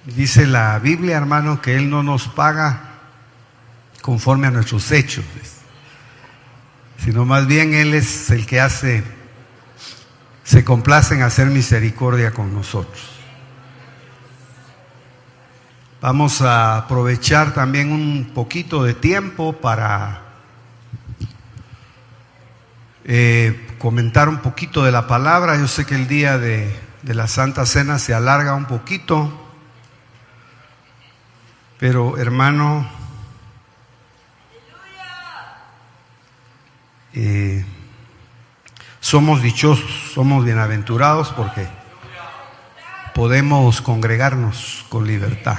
Dice la Biblia, hermano, que Él no nos paga conforme a nuestros hechos, sino más bien Él es el que se complace en hacer misericordia con nosotros. Vamos a aprovechar también un poquito de tiempo para comentar un poquito de la palabra. Yo sé que el día de la Santa Cena se alarga un poquito, pero hermano, somos dichosos, somos bienaventurados porque podemos congregarnos con libertad.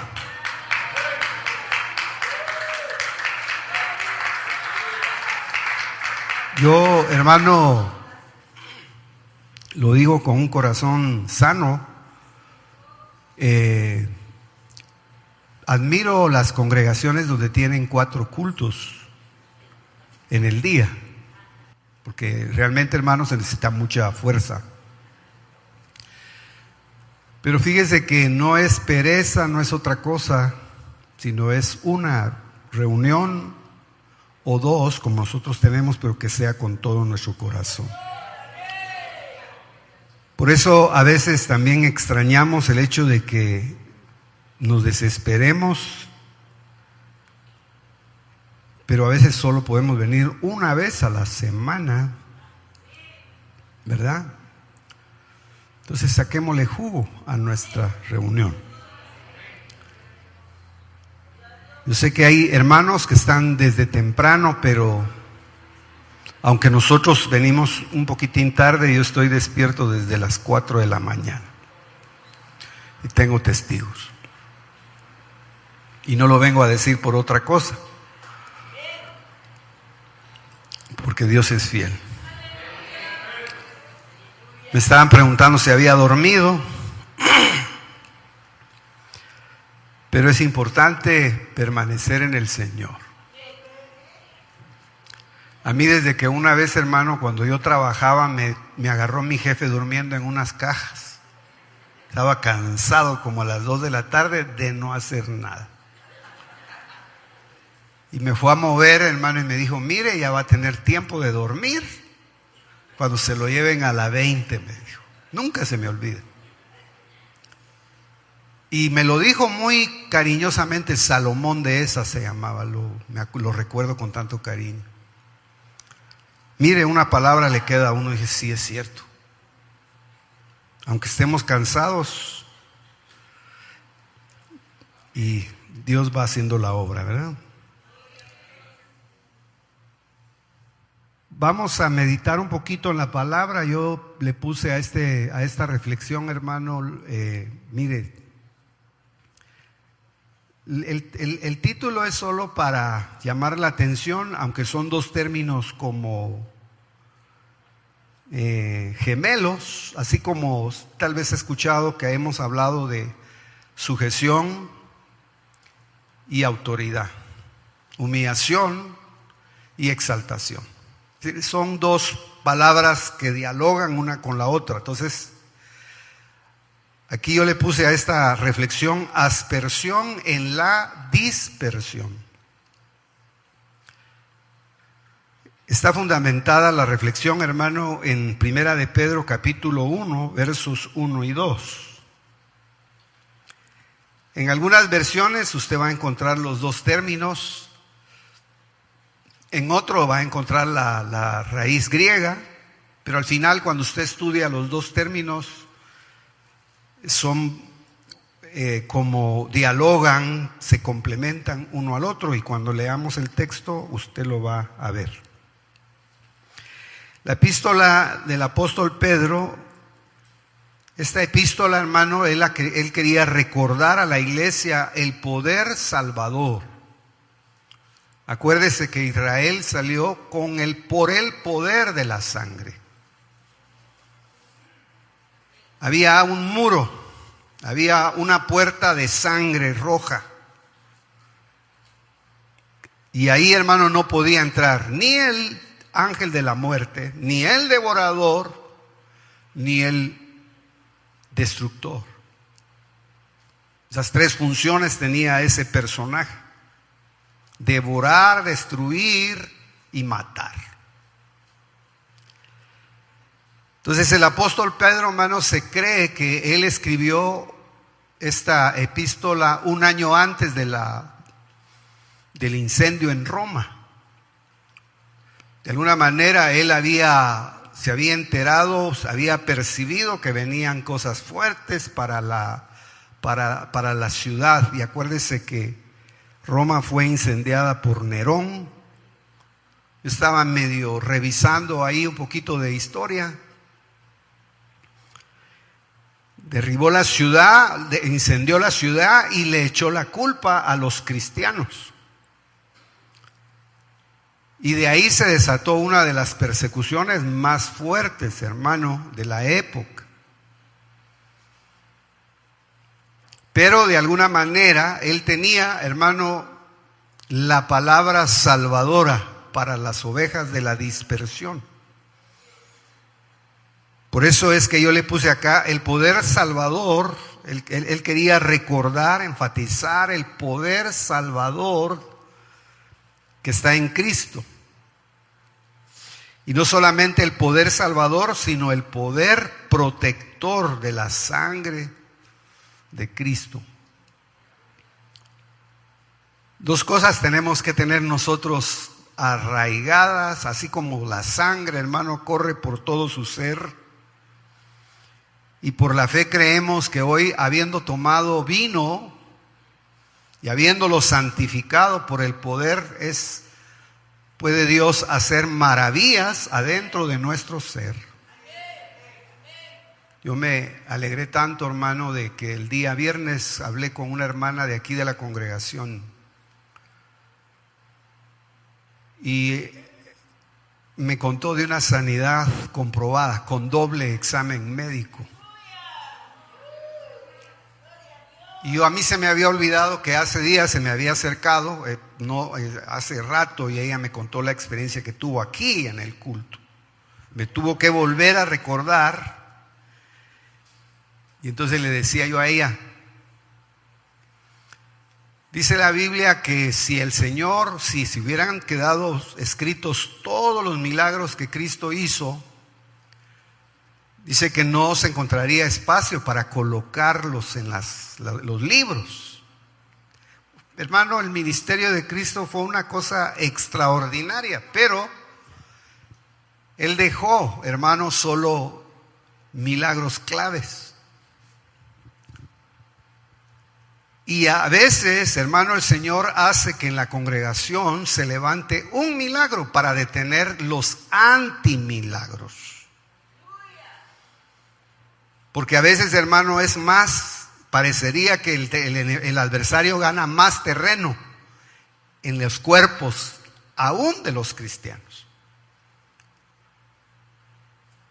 Yo, hermano, lo digo con un corazón sano. Admiro las congregaciones donde tienen 4 cultos en el día, porque realmente, hermano, se necesita mucha fuerza. Pero fíjese que no es pereza, no es otra cosa, sino es una reunión o 2 como nosotros tenemos, pero que sea con todo nuestro corazón. Por eso a veces también extrañamos el hecho de que nos desesperemos, pero a veces solo podemos venir una vez a la semana, ¿verdad? Entonces saquémosle jugo a nuestra reunión. Yo sé que hay hermanos que están desde temprano, pero aunque nosotros venimos un poquitín tarde, yo estoy despierto desde las 4 de la mañana. Y tengo testigos. Y no lo vengo a decir por otra cosa, porque Dios es fiel. Me estaban preguntando si había dormido, pero es importante permanecer en el Señor. A mí desde que una vez, hermano, cuando yo trabajaba, me agarró mi jefe durmiendo en unas cajas. Estaba cansado como a las 2 de la tarde de no hacer nada. Y me fue a mover, hermano, y me dijo, mire, ya va a tener tiempo de dormir cuando se lo lleven a la 20, me dijo. Nunca se me olvida. Y me lo dijo muy cariñosamente, Salomón de Esa se llamaba, lo recuerdo con tanto cariño. Mire, una palabra le queda a uno y dice, sí, es cierto. Aunque estemos cansados, y Dios va haciendo la obra, ¿verdad? Vamos a meditar un poquito en la palabra. Yo le puse a esta reflexión, hermano, mire, el título es solo para llamar la atención, aunque son 2 términos como gemelos, así como tal vez he escuchado que hemos hablado de sujeción y autoridad, humillación y exaltación. Son 2 palabras que dialogan una con la otra. Entonces, aquí yo le puse a esta reflexión aspersión en la dispersión. Está fundamentada la reflexión, hermano, en Primera de Pedro capítulo 1, versos 1 y 2. En algunas versiones usted va a encontrar los 2 términos. En otro va a encontrar la raíz griega, pero al final, cuando usted estudia los 2 términos, son como dialogan, se complementan uno al otro, y cuando leamos el texto usted lo va a ver. La epístola del apóstol Pedro, esta epístola, hermano, él quería recordar a la iglesia el poder salvador. Acuérdese que Israel salió por el poder de la sangre. Había un muro, había una puerta de sangre roja. Y ahí, hermano, no podía entrar ni el ángel de la muerte, ni el devorador, ni el destructor. Esas tres funciones tenía ese personaje: devorar, destruir y matar. Entonces el apóstol Pedro, hermanos, se cree que él escribió esta epístola un año antes del incendio en Roma. De alguna manera él se había enterado, había percibido que venían cosas fuertes para la ciudad. Y acuérdese que Roma fue incendiada por Nerón. Estaba medio revisando ahí un poquito de historia. Derribó la ciudad, incendió la ciudad y le echó la culpa a los cristianos. Y de ahí se desató una de las persecuciones más fuertes, hermano, de la época. Pero de alguna manera él tenía, hermano, la palabra salvadora para las ovejas de la dispersión. Por eso es que yo le puse acá el poder salvador. Él quería recordar, enfatizar el poder salvador que está en Cristo. Y no solamente el poder salvador, sino el poder protector de la sangre de Cristo. Dos cosas tenemos que tener nosotros arraigadas, así como la sangre, hermano, corre por todo su ser. Y por la fe creemos que hoy, habiendo tomado vino y habiéndolo santificado por el poder, puede Dios hacer maravillas adentro de nuestro ser. Yo me alegré tanto, hermano, de que el día viernes hablé con una hermana de aquí de la congregación y me contó de una sanidad comprobada con doble examen médico. Y a mí se me había olvidado que hace días se me había acercado, hace rato, y ella me contó la experiencia que tuvo aquí en el culto. Me tuvo que volver a recordar. Y entonces le decía yo a ella, dice la Biblia que si el Señor, si hubieran quedado escritos todos los milagros que Cristo hizo, dice que no se encontraría espacio para colocarlos en los libros. Hermano, el ministerio de Cristo fue una cosa extraordinaria, pero Él dejó, hermano, solo milagros claves. Y a veces, hermano, el Señor hace que en la congregación se levante un milagro para detener los antimilagros. Porque a veces, hermano, parecería que el adversario gana más terreno en los cuerpos aún de los cristianos.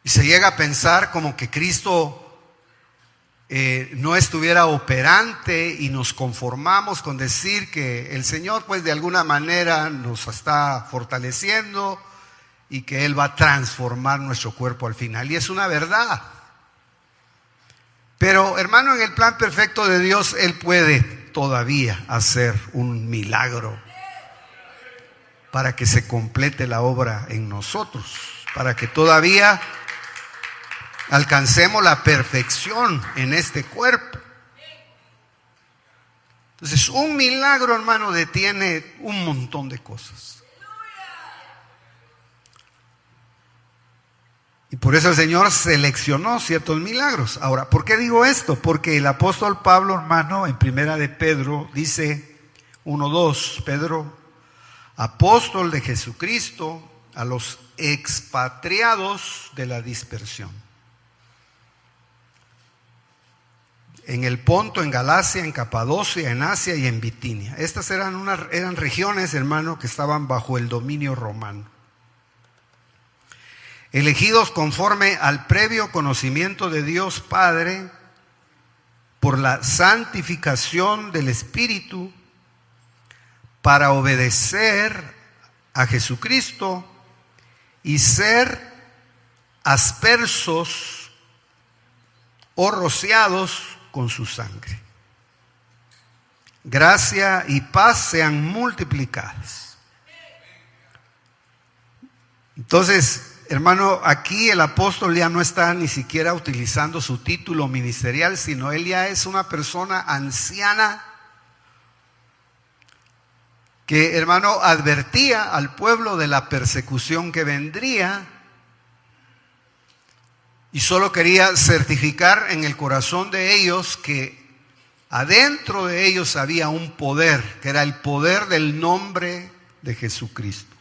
Y se llega a pensar como que Cristo no estuviera operante y nos conformamos con decir que el Señor pues de alguna manera nos está fortaleciendo y que Él va a transformar nuestro cuerpo al final. Y es una verdad. Pero, hermano, en el plan perfecto de Dios, Él puede todavía hacer un milagro para que se complete la obra en nosotros, para que todavía alcancemos la perfección en este cuerpo. Entonces, un milagro, hermano, detiene un montón de cosas. Y por eso el Señor seleccionó ciertos milagros. Ahora, ¿por qué digo esto? Porque el apóstol Pablo, hermano, en primera de Pedro, dice 1:2, Pedro, apóstol de Jesucristo, a los expatriados de la dispersión. En el Ponto, en Galacia, en Capadocia, en Asia y en Bitinia. Estas eran regiones, hermano, que estaban bajo el dominio romano. Elegidos conforme al previo conocimiento de Dios Padre, por la santificación del Espíritu, para obedecer a Jesucristo y ser aspersos o rociados con su sangre. gracia y paz sean multiplicadas. Entonces, hermano, aquí el apóstol ya no está ni siquiera utilizando su título ministerial, sino él ya es una persona anciana que, hermano, advertía al pueblo de la persecución que vendría y solo quería certificar en el corazón de ellos que adentro de ellos había un poder, que era el poder del nombre de Jesucristo.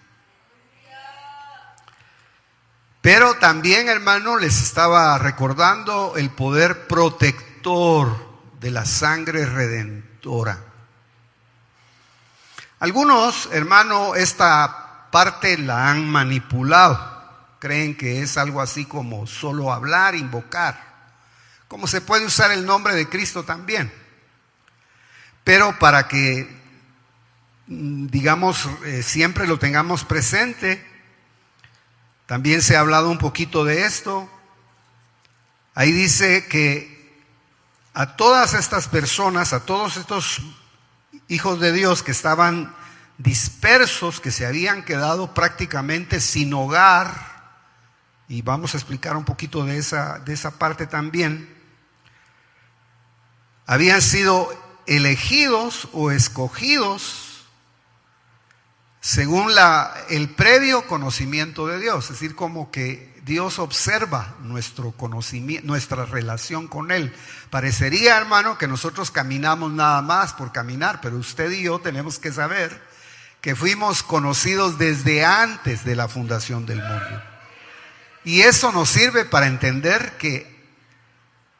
Pero también, hermano, les estaba recordando el poder protector de la sangre redentora. Algunos, hermano, esta parte la han manipulado. Creen que es algo así como solo hablar, invocar. Como se puede usar el nombre de Cristo también. Pero para que, digamos, siempre lo tengamos presente, también se ha hablado un poquito de esto. Ahí dice que a todas estas personas, a todos estos hijos de Dios que estaban dispersos, que se habían quedado prácticamente sin hogar, y vamos a explicar un poquito de esa parte también, habían sido elegidos o escogidos según el previo conocimiento de Dios. Es decir, como que Dios observa nuestro conocimiento, nuestra relación con Él. Parecería, hermano, que nosotros caminamos nada más por caminar, pero usted y yo tenemos que saber que fuimos conocidos desde antes de la fundación del mundo. Y eso nos sirve para entender que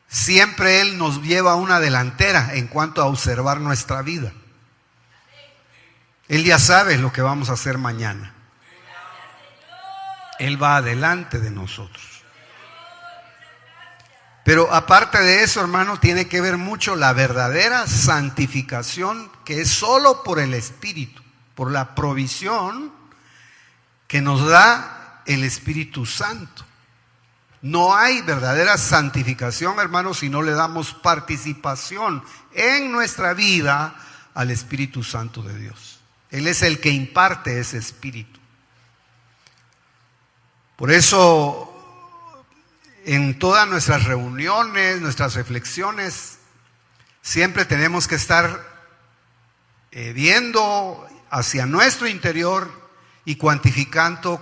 siempre Él nos lleva una delantera en cuanto a observar nuestra vida. Él ya sabe lo que vamos a hacer mañana. Él va adelante de nosotros. Pero aparte de eso, hermano, tiene que ver mucho la verdadera santificación, que es solo por el Espíritu, por la provisión que nos da el Espíritu Santo. No hay verdadera santificación, hermano, si no le damos participación en nuestra vida al Espíritu Santo de Dios. Él es el que imparte ese Espíritu. Por eso, en todas nuestras reuniones, nuestras reflexiones, siempre tenemos que estar viendo hacia nuestro interior y cuantificando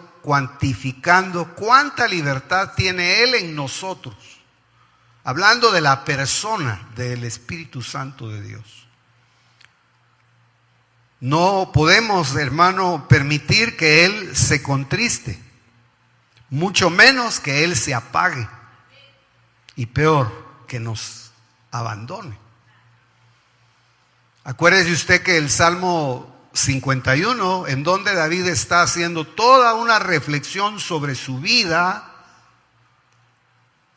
cuánta libertad tiene Él en nosotros, hablando de la persona del Espíritu Santo de Dios. No podemos, hermano, permitir que Él se contriste, mucho menos que Él se apague, y peor, que nos abandone. Acuérdese usted que el Salmo 51, en donde David está haciendo toda una reflexión sobre su vida,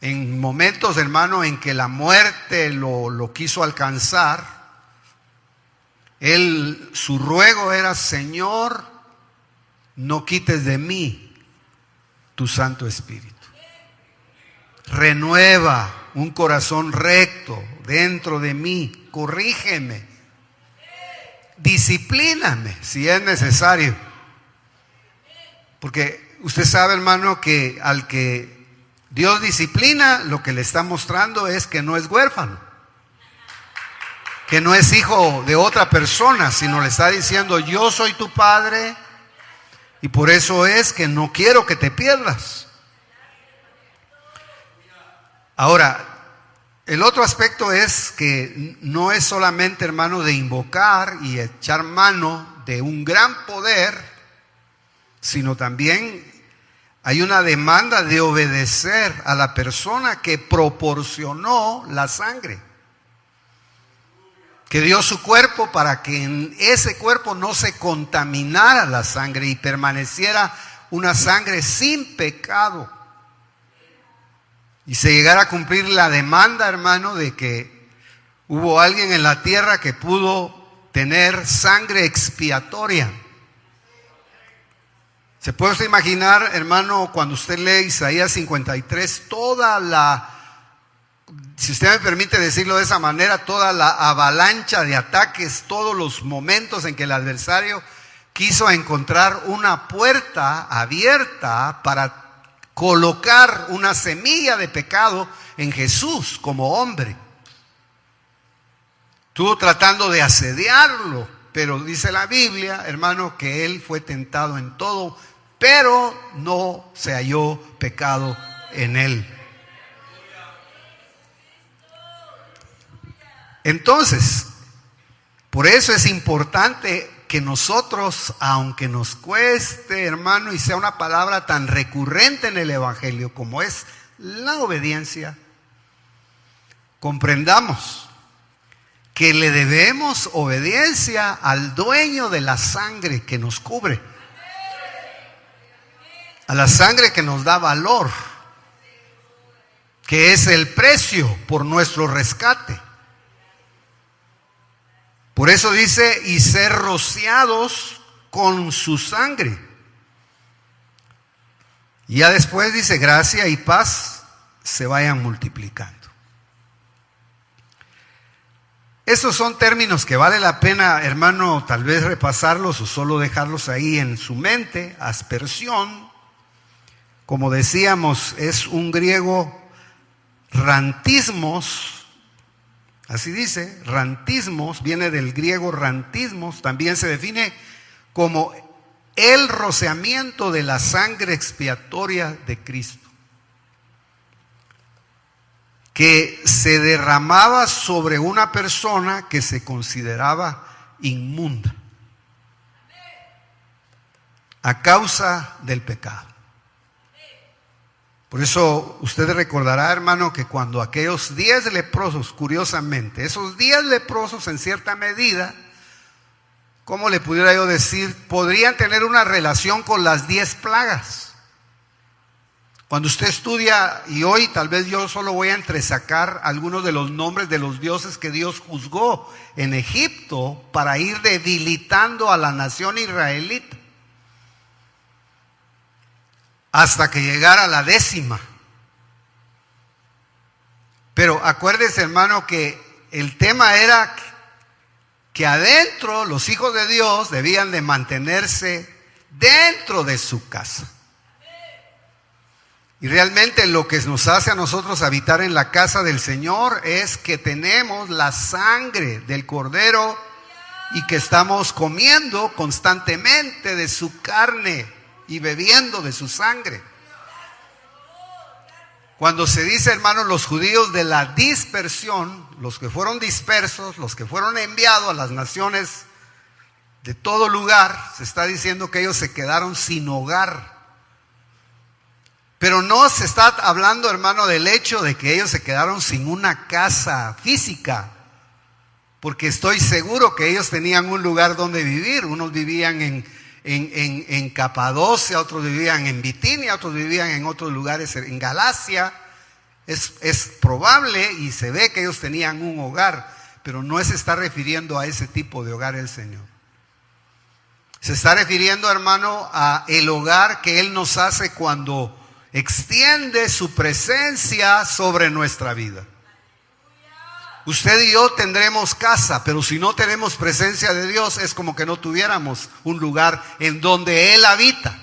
en momentos, hermano, en que la muerte lo quiso alcanzar, su ruego era: Señor, no quites de mí tu Santo Espíritu. Renueva un corazón recto dentro de mí, corrígeme, disciplíname si es necesario. Porque usted sabe, hermano, que al que Dios disciplina, lo que le está mostrando es que no es huérfano, que no es hijo de otra persona, sino le está diciendo: yo soy tu padre y por eso es que no quiero que te pierdas. Ahora, el otro aspecto es que no es solamente, hermano, de invocar y echar mano de un gran poder, sino también hay una demanda de obedecer a la persona que proporcionó la sangre, que dio su cuerpo para que en ese cuerpo no se contaminara la sangre y permaneciera una sangre sin pecado. Y se llegara a cumplir la demanda, hermano, de que hubo alguien en la tierra que pudo tener sangre expiatoria. ¿Se puede usted imaginar, hermano, cuando usted lee Isaías 53, toda la si usted me permite decirlo de esa manera, toda la avalancha de ataques, todos los momentos en que el adversario quiso encontrar una puerta abierta para colocar una semilla de pecado en Jesús como hombre. Estuvo tratando de asediarlo, pero dice la Biblia, hermano, que él fue tentado en todo, pero no se halló pecado en él. Entonces, por eso es importante que nosotros, aunque nos cueste, hermano, y sea una palabra tan recurrente en el Evangelio como es la obediencia, comprendamos que le debemos obediencia al dueño de la sangre que nos cubre, a la sangre que nos da valor, que es el precio por nuestro rescate. Por eso dice, y ser rociados con su sangre. Y ya después dice, gracia y paz se vayan multiplicando. Estos son términos que vale la pena, hermano, tal vez repasarlos o solo dejarlos ahí en su mente. Aspersión, como decíamos, es un griego rantismos, así dice, rantismos, viene del griego rantismos, también se define como el rociamiento de la sangre expiatoria de Cristo, que se derramaba sobre una persona que se consideraba inmunda a causa del pecado. Por eso usted recordará, hermano, que cuando aquellos 10 leprosos, curiosamente, esos 10 leprosos en cierta medida, ¿cómo le pudiera yo decir? Podrían tener una relación con las 10 plagas. Cuando usted estudia, y hoy tal vez yo solo voy a entresacar algunos de los nombres de los dioses que Dios juzgó en Egipto para ir debilitando a la nación israelita, hasta que llegara la 10ª. Pero acuérdese, hermano, que el tema era que adentro los hijos de Dios debían de mantenerse dentro de su casa. Y realmente lo que nos hace a nosotros habitar en la casa del Señor es que tenemos la sangre del Cordero y que estamos comiendo constantemente de su carne y bebiendo de su sangre. Cuando se dice, hermanos, los judíos de la dispersión, los que fueron dispersos, los que fueron enviados a las naciones de todo lugar, se está diciendo que ellos se quedaron sin hogar. Pero no se está hablando, hermano, del hecho de que ellos se quedaron sin una casa física, porque estoy seguro que ellos tenían un lugar donde vivir. Unos vivían en Capadocia, otros vivían en Bitinia, otros vivían en otros lugares en Galacia. Es probable y se ve que ellos tenían un hogar, pero no se está refiriendo a ese tipo de hogar el Señor. Se está refiriendo, hermano, a el hogar que Él nos hace cuando extiende su presencia sobre nuestra vida. Usted y yo tendremos casa, pero si no tenemos presencia de Dios, es como que no tuviéramos un lugar en donde Él habita.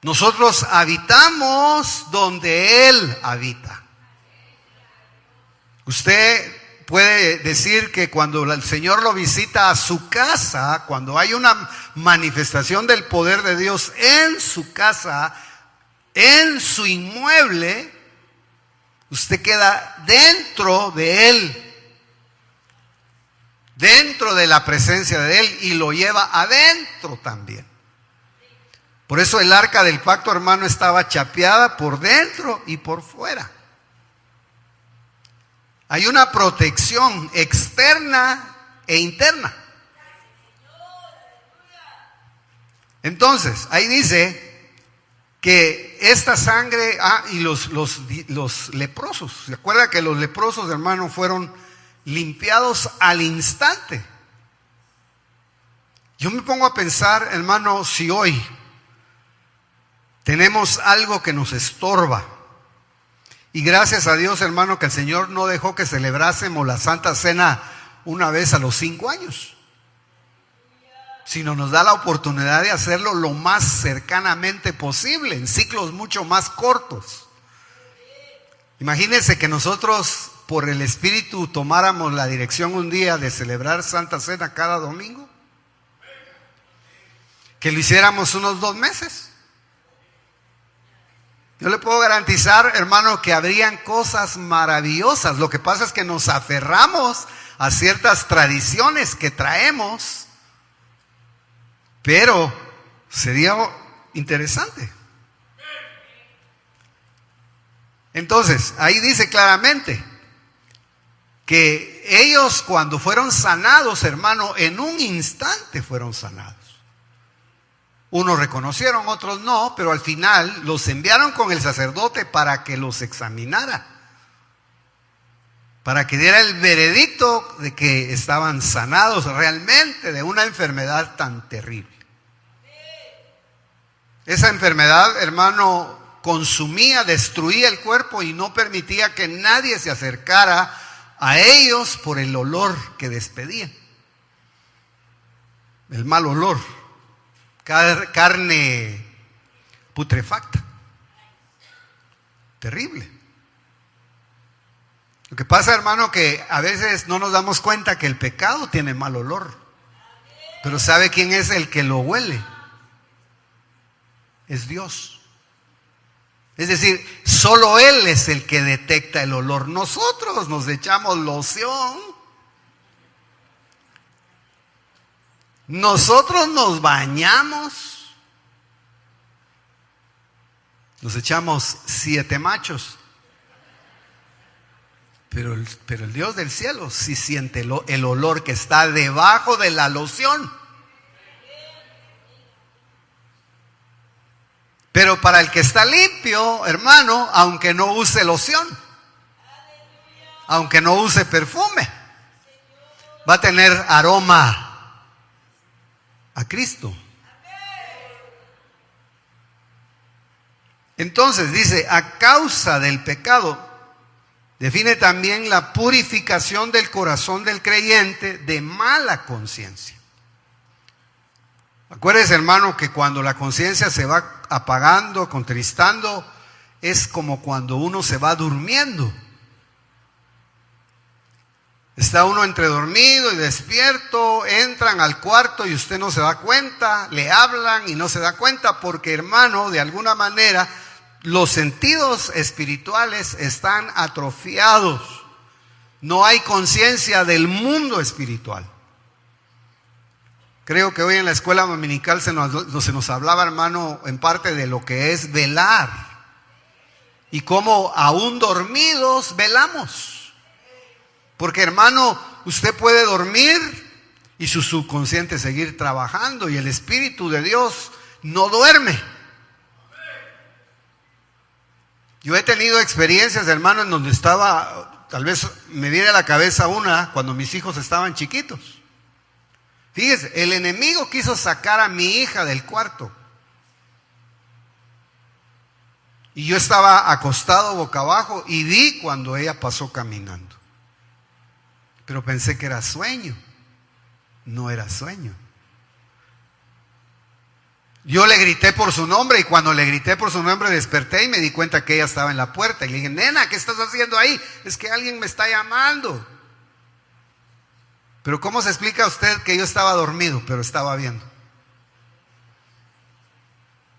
Nosotros habitamos donde Él habita. Usted puede decir que cuando el Señor lo visita a su casa, cuando hay una manifestación del poder de Dios en su casa, en su inmueble, usted queda dentro de Él, dentro de la presencia de Él, y lo lleva adentro también. Por eso el arca del pacto, hermano, estaba chapeada por dentro y por fuera. Hay una protección externa e interna. Entonces, ahí dice que esta sangre, y los leprosos, ¿se acuerda que los leprosos, hermano, fueron limpiados al instante? Yo me pongo a pensar, hermano, si hoy tenemos algo que nos estorba Y gracias a Dios, hermano, que el Señor no dejó que celebrásemos la Santa Cena una vez a los 5 años, sino nos da la oportunidad de hacerlo lo más cercanamente posible, en ciclos mucho más cortos. Imagínense que nosotros, por el Espíritu, tomáramos la dirección un día de celebrar Santa Cena cada domingo, que lo hiciéramos unos 2 meses. Yo le puedo garantizar, hermano, que habrían cosas maravillosas. Lo que pasa es que nos aferramos a ciertas tradiciones que traemos, pero sería interesante. Entonces, ahí dice claramente que ellos, cuando fueron sanados, hermano, en un instante fueron sanados. Unos reconocieron, otros no, pero al final los enviaron con el sacerdote para que los examinara, para que diera el veredicto de que estaban sanados realmente de una enfermedad tan terrible. Esa enfermedad, hermano, consumía, destruía el cuerpo y no permitía que nadie se acercara a ellos por el olor que despedían. El mal olor. Carne putrefacta. Terrible. Lo que pasa, hermano, que a veces no nos damos cuenta que el pecado tiene mal olor. Pero ¿sabe quién es el que lo huele? Es Dios. Es decir, solo Él es el que detecta el olor. Nosotros nos echamos loción. Nosotros nos bañamos, nos echamos 7 machos, pero el Dios del cielo sí siente el olor que está debajo de la loción. Pero para el que está limpio, hermano, aunque no use loción, aunque no use perfume, va a tener aroma a Cristo. Entonces dice, a causa del pecado, define también la purificación del corazón del creyente de mala conciencia. Acuérdese, hermano, que cuando la conciencia se va apagando, contristando, es como cuando uno se va durmiendo. Está uno entre dormido y despierto, entran al cuarto y usted no se da cuenta, le hablan y no se da cuenta porque, hermano, de alguna manera los sentidos espirituales están atrofiados. No hay conciencia del mundo espiritual. Creo que hoy en la escuela dominical se nos hablaba, hermano, en parte de lo que es velar y cómo aún dormidos velamos. Porque, hermano, usted puede dormir y su subconsciente seguir trabajando y el Espíritu de Dios no duerme. Yo he tenido experiencias, hermano, en donde estaba, tal vez me viene a la cabeza una, cuando mis hijos estaban chiquitos. Fíjese, el enemigo quiso sacar a mi hija del cuarto. Y yo estaba acostado boca abajo y vi cuando ella pasó caminando. Pero pensé que era sueño. No era sueño. Yo le grité por su nombre y cuando le grité por su nombre desperté y me di cuenta que ella estaba en la puerta. Y le dije, nena, ¿qué estás haciendo ahí? Es que alguien me está llamando. Pero ¿cómo se explica a usted que yo estaba dormido, pero estaba viendo?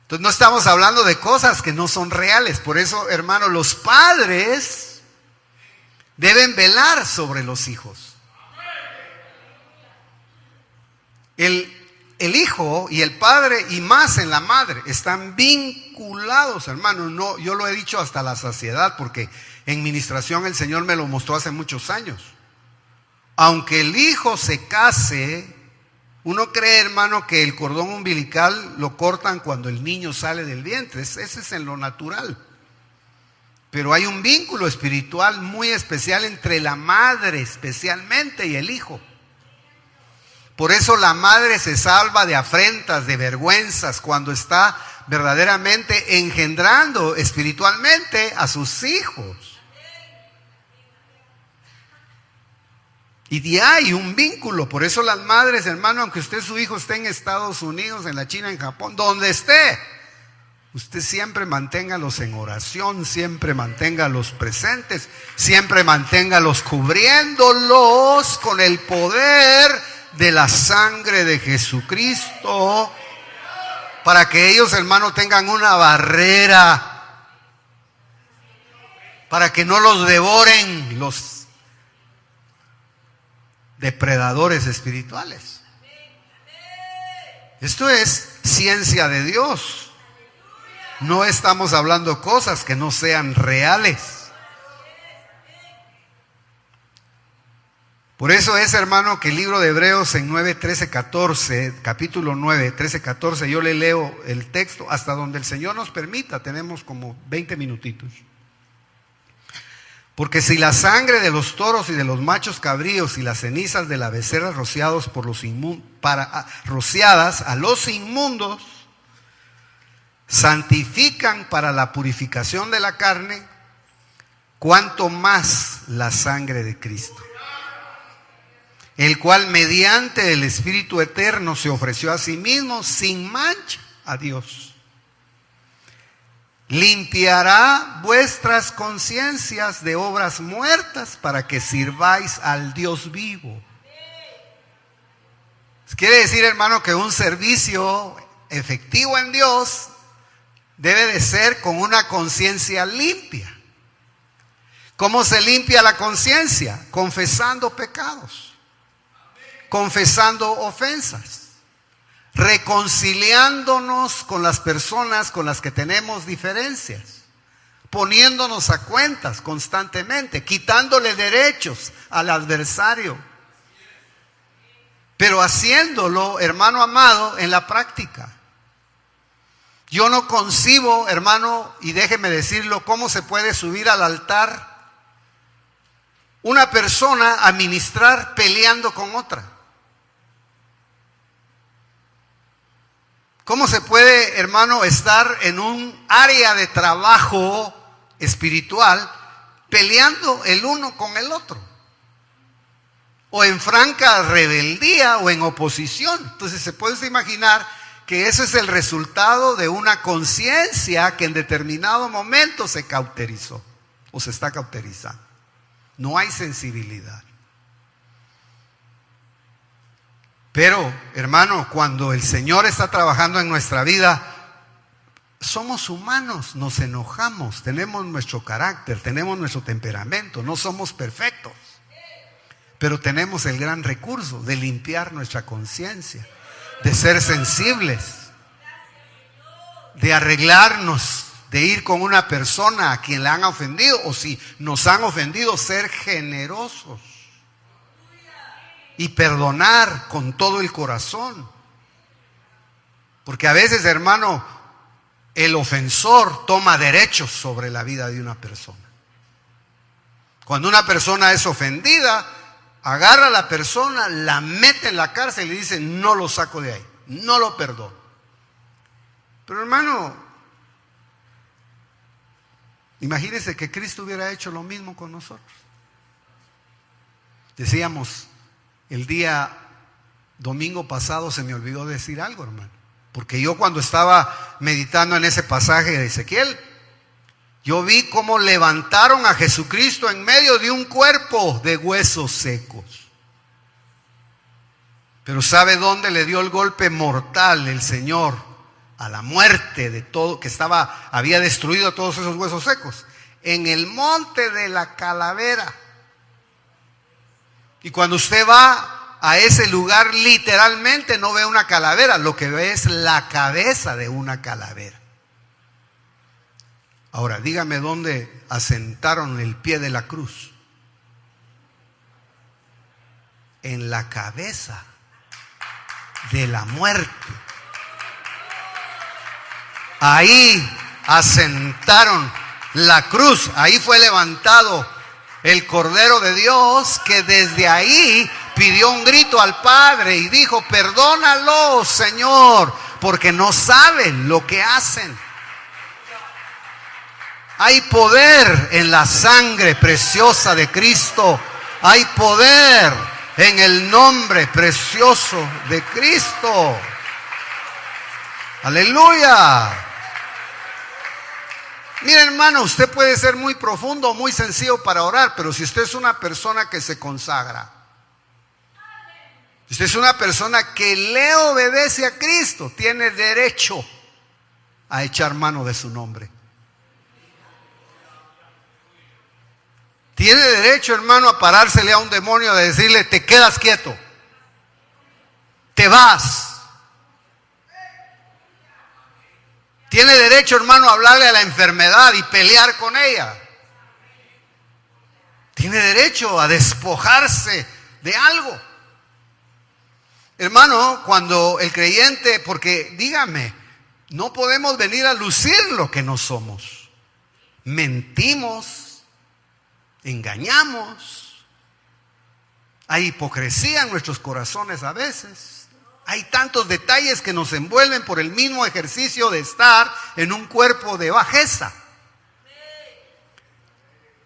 Entonces no estamos hablando de cosas que no son reales. Por eso, hermano, los padres deben velar sobre los hijos. El hijo y el padre, y más en la madre, están vinculados, hermano. No, yo lo he dicho hasta la saciedad, porque en ministración el Señor me lo mostró hace muchos años. Aunque el hijo se case, uno cree, hermano, que el cordón umbilical lo cortan cuando el niño sale del vientre. Ese es en lo natural. Pero hay un vínculo espiritual muy especial entre la madre especialmente y el hijo. Por eso la madre se salva de afrentas, de vergüenzas cuando está verdaderamente engendrando espiritualmente a sus hijos. Y hay un vínculo. Por eso las madres, hermano, aunque usted su hijo esté en Estados Unidos, en la China, en Japón, donde esté, usted siempre manténgalos en oración, siempre manténgalos presentes, siempre manténgalos cubriéndolos con el poder de la sangre de Jesucristo, para que ellos, hermano, tengan una barrera, para que no los devoren los depredadores espirituales. Esto es ciencia de Dios. No estamos hablando cosas que no sean reales. Por eso es, hermano, que el libro de Hebreos en 9, 13, 14, capítulo 9, 13, 14, yo le leo el texto hasta donde el Señor nos permita. Tenemos como 20 minutitos. Porque si la sangre de los toros y de los machos cabríos y las cenizas de la becerra rociadas a los inmundos santifican para la purificación de la carne, cuanto más la sangre de Cristo, el cual mediante el Espíritu eterno se ofreció a sí mismo sin mancha a Dios, limpiará vuestras conciencias de obras muertas para que sirváis al Dios vivo. Quiere decir, hermano, que un servicio efectivo en Dios debe de ser con una conciencia limpia. ¿Cómo se limpia la conciencia? Confesando pecados, confesando ofensas, reconciliándonos con las personas con las que tenemos diferencias, poniéndonos a cuentas constantemente, quitándole derechos al adversario, pero haciéndolo, hermano amado, en la práctica. Yo no concibo, hermano, y déjeme decirlo, cómo se puede subir al altar una persona a ministrar peleando con otra. ¿Cómo se puede, hermano, estar en un área de trabajo espiritual peleando el uno con el otro? O en franca rebeldía o en oposición. Entonces se puede imaginar que ese es el resultado de una conciencia que en determinado momento se cauterizó o se está cauterizando. No hay sensibilidad. Pero, hermano, cuando el Señor está trabajando en nuestra vida, somos humanos, nos enojamos, tenemos nuestro carácter, tenemos nuestro temperamento, no somos perfectos. Pero tenemos el gran recurso de limpiar nuestra conciencia, de ser sensibles, de arreglarnos, de ir con una persona a quien la han ofendido, o si nos han ofendido, ser generosos y perdonar con todo el corazón. Porque a veces, hermano, el ofensor toma derechos sobre la vida de una persona. Cuando una persona es ofendida, agarra a la persona, la mete en la cárcel y dice: no lo saco de ahí, no lo perdono. Pero, hermano, imagínense que Cristo hubiera hecho lo mismo con nosotros. Decíamos, el día domingo pasado se me olvidó decir algo, hermano. Porque yo cuando estaba meditando en ese pasaje de Ezequiel, yo vi cómo levantaron a Jesucristo en medio de un cuerpo de huesos secos. Pero ¿sabe dónde le dio el golpe mortal el Señor a la muerte de todo, que había destruido todos esos huesos secos? En el monte de la calavera. Y cuando usted va a ese lugar, literalmente no ve una calavera, lo que ve es la cabeza de una calavera. Ahora, dígame dónde asentaron el pie de la cruz. En la cabeza de la muerte. Ahí asentaron la cruz, ahí fue levantado el Cordero de Dios, que desde ahí pidió un grito al Padre y dijo: perdónalos, Señor, porque no saben lo que hacen. Hay poder en la sangre preciosa de Cristo. Hay poder en el nombre precioso de Cristo. Aleluya. Mire, hermano, usted puede ser muy profundo o muy sencillo para orar, pero si usted es una persona que se consagra, si usted es una persona que le obedece a Cristo, tiene derecho a echar mano de su nombre. Tiene derecho, hermano, a parársele a un demonio, a decirle: te quedas quieto, te vas. Tiene derecho, hermano, a hablarle a la enfermedad y pelear con ella. Tiene derecho a despojarse de algo. Hermano, cuando el creyente, porque dígame, no podemos venir a lucir lo que no somos. Mentimos, engañamos, hay hipocresía en nuestros corazones a veces. Hay tantos detalles que nos envuelven por el mismo ejercicio de estar en un cuerpo de bajeza.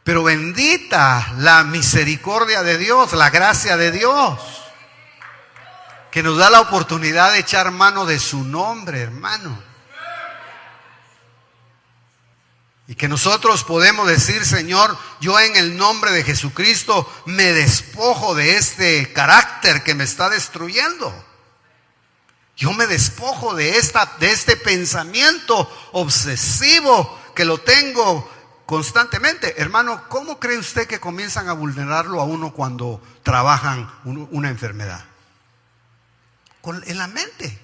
Pero bendita la misericordia de Dios, la gracia de Dios, que nos da la oportunidad de echar mano de su nombre, hermano. Y que nosotros podemos decir: Señor, yo en el nombre de Jesucristo me despojo de este carácter que me está destruyendo. Yo me despojo de este pensamiento obsesivo que lo tengo constantemente. Hermano, ¿cómo cree usted que comienzan a vulnerarlo a uno cuando trabajan una enfermedad? En la mente.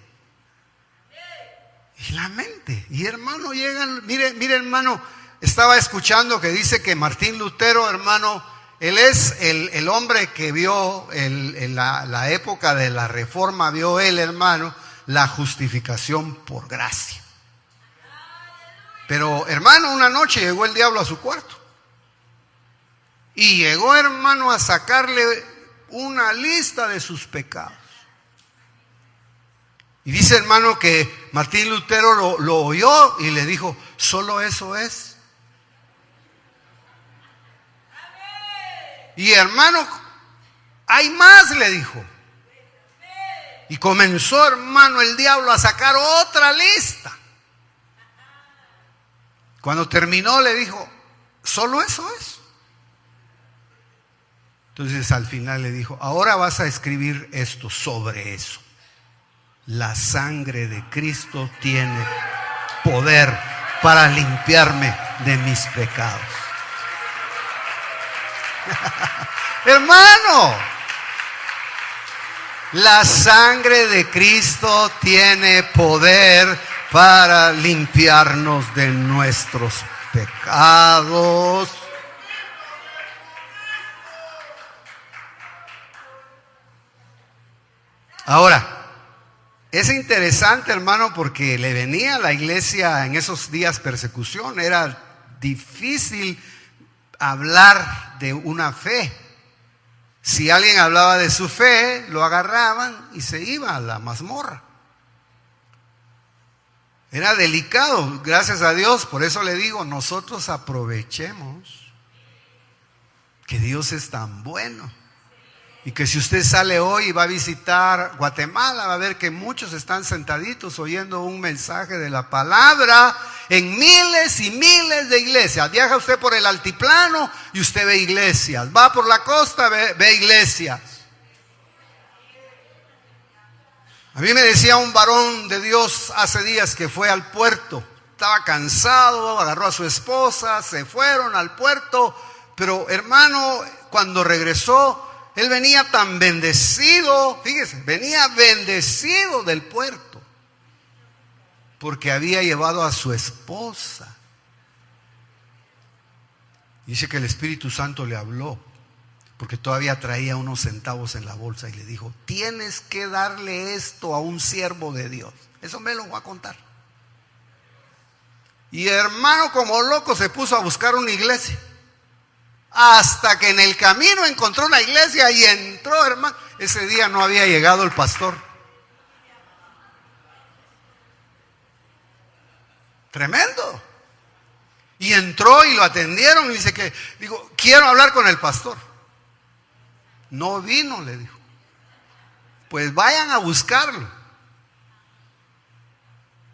En la mente. Y hermano, llegan, mire hermano, estaba escuchando que dice que Martín Lutero, hermano, él es el hombre que vio en la época de la Reforma, vio él, hermano, la justificación por gracia. Pero hermano, una noche llegó el diablo a su cuarto y llegó, hermano, a sacarle una lista de sus pecados. Y dice, hermano, que Martín Lutero lo oyó y le dijo: ¿solo eso es? Y hermano, hay más, le dijo. Y comenzó, hermano, el diablo a sacar otra lista. Cuando terminó le dijo: ¿solo eso es? Entonces al final le dijo: ahora vas a escribir esto sobre eso. La sangre de Cristo tiene poder para limpiarme de mis pecados. Hermano, la sangre de Cristo tiene poder para limpiarnos de nuestros pecados. Ahora, es interesante, hermano, porque le venía a la iglesia en esos días persecución. Era difícil hablar de una fe. Si alguien hablaba de su fe, lo agarraban y se iba a la mazmorra. Era delicado, gracias a Dios. Por eso le digo, nosotros aprovechemos que Dios es tan bueno. Y que si usted sale hoy y va a visitar Guatemala, va a ver que muchos están sentaditos oyendo un mensaje de la palabra en miles y miles de iglesias. Viaja usted por el altiplano y usted ve iglesias. Va por la costa, ve iglesias. A mí me decía un varón de Dios hace días que fue al puerto. Estaba cansado, agarró a su esposa, se fueron al puerto. Pero hermano, cuando regresó, él venía tan bendecido, fíjese, venía bendecido del puerto, porque había llevado a su esposa. Dice que el Espíritu Santo le habló, porque todavía traía unos centavos en la bolsa y le dijo: tienes que darle esto a un siervo de Dios. Eso me lo voy a contar. Y hermano, como loco, se puso a buscar una iglesia. Hasta que en el camino encontró una iglesia y entró, hermano. Ese día no había llegado el pastor. Tremendo. Y entró y lo atendieron y dice que, digo, quiero hablar con el pastor. No vino, le dijo. Pues vayan a buscarlo.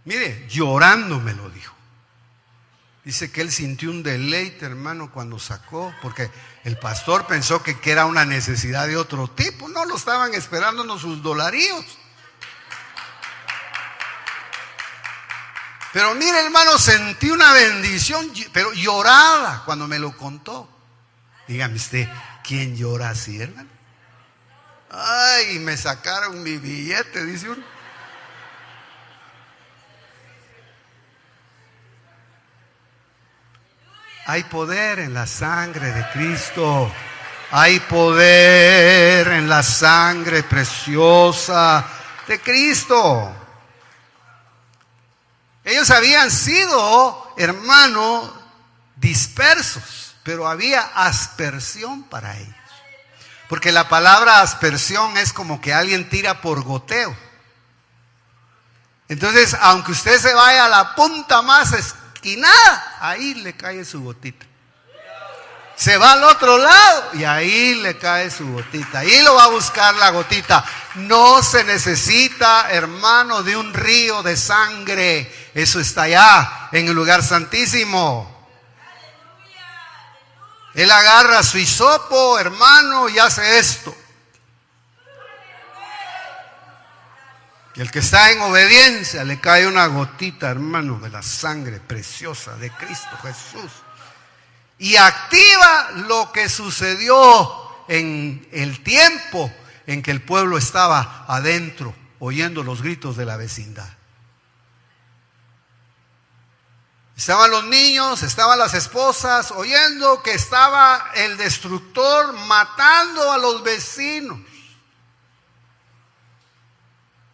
Mire, llorando me lo dijo. Dice que él sintió un deleite, hermano, cuando sacó, porque el pastor pensó que era una necesidad de otro tipo. No, lo estaban esperándonos sus dolaríos. Pero mire, hermano, sentí una bendición, pero lloraba cuando me lo contó. Dígame usted, ¿quién llora así, hermano? Ay, me sacaron mi billete, dice uno. Hay poder en la sangre de Cristo. Hay poder en la sangre preciosa de Cristo. Ellos habían sido, hermano, dispersos, pero había aspersión para ellos. Porque la palabra aspersión es como que alguien tira por goteo. Entonces, aunque usted se vaya a la punta más esquinada, ahí le cae su gotita. Se va al otro lado y ahí le cae su gotita. Ahí lo va a buscar la gotita. No se necesita, hermano, de un río de sangre. Eso está allá en el lugar santísimo. Él agarra su hisopo, hermano, y hace esto. Y el que está en obediencia le cae una gotita, hermano, de la sangre preciosa de Cristo Jesús. Y activa lo que sucedió en el tiempo en que el pueblo estaba adentro, oyendo los gritos de la vecindad. Estaban los niños, estaban las esposas, oyendo que estaba el destructor matando a los vecinos.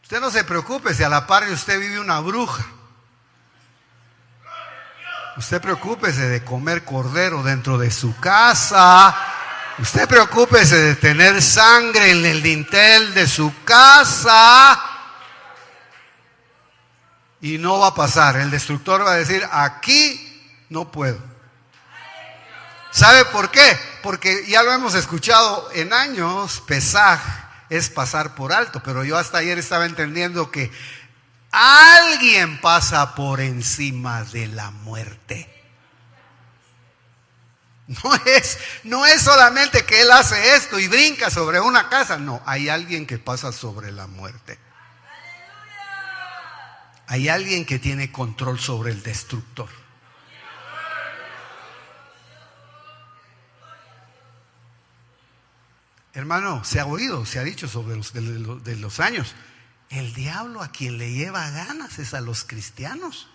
Usted no se preocupe si a la par de usted vive una bruja. Usted preocúpese de comer cordero dentro de su casa. Usted preocúpese de tener sangre en el dintel de su casa. Y no va a pasar. El destructor va a decir, aquí no puedo. ¿Sabe por qué? Porque ya lo hemos escuchado en años. Pesaj es pasar por alto. Pero yo hasta ayer estaba entendiendo que alguien pasa por encima de la muerte. No es solamente que él hace esto y brinca sobre una casa. No, hay alguien que pasa sobre la muerte. Hay alguien que tiene control sobre el destructor. Hermano, se ha oído, se ha dicho sobre los años. El diablo a quien le lleva ganas es a los cristianos.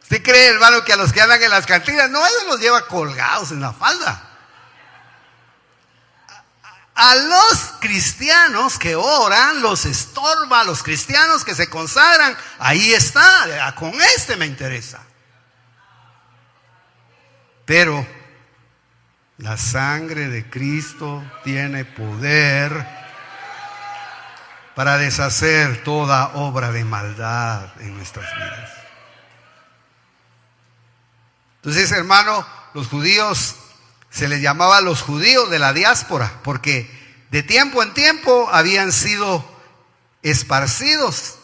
¿Usted cree, hermano, que a los que andan en las cantinas, no, ellos los lleva colgados en la falda? A los cristianos que oran los estorba, a los cristianos que se consagran, ahí está, con este me interesa. Pero la sangre de Cristo tiene poder para deshacer toda obra de maldad en nuestras vidas. Entonces, hermano, los judíos se les llamaba los judíos de la diáspora, porque de tiempo en tiempo habían sido esparcidos.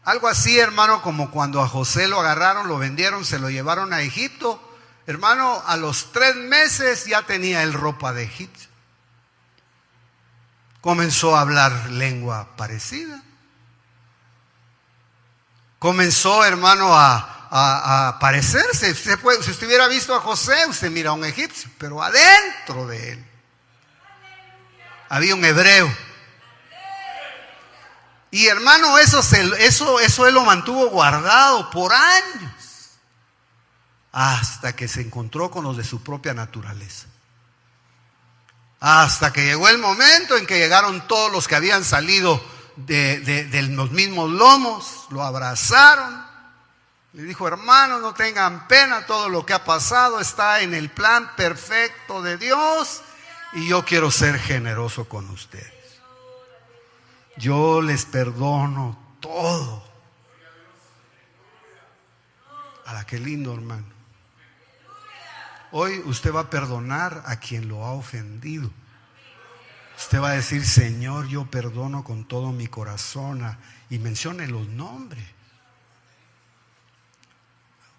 Algo así, hermano, como cuando a José lo agarraron, lo vendieron, se lo llevaron a Egipto. Hermano, a los 3 meses ya tenía él ropa de Egipto. Comenzó a hablar lengua parecida. Comenzó, hermano, a parecerse. Si usted hubiera visto a José, usted mira a un egipcio, pero adentro de él había un hebreo. Y hermano, eso él lo mantuvo guardado por años, hasta que se encontró con los de su propia naturaleza. Hasta que llegó el momento en que llegaron todos los que habían salido de los mismos lomos, lo abrazaron. Le dijo, hermano, no tengan pena, todo lo que ha pasado está en el plan perfecto de Dios y yo quiero ser generoso con ustedes. Yo les perdono todo. Qué lindo, hermano. Hoy usted va a perdonar a quien lo ha ofendido. Usted va a decir: Señor, yo perdono con todo mi corazón, y mencione los nombres.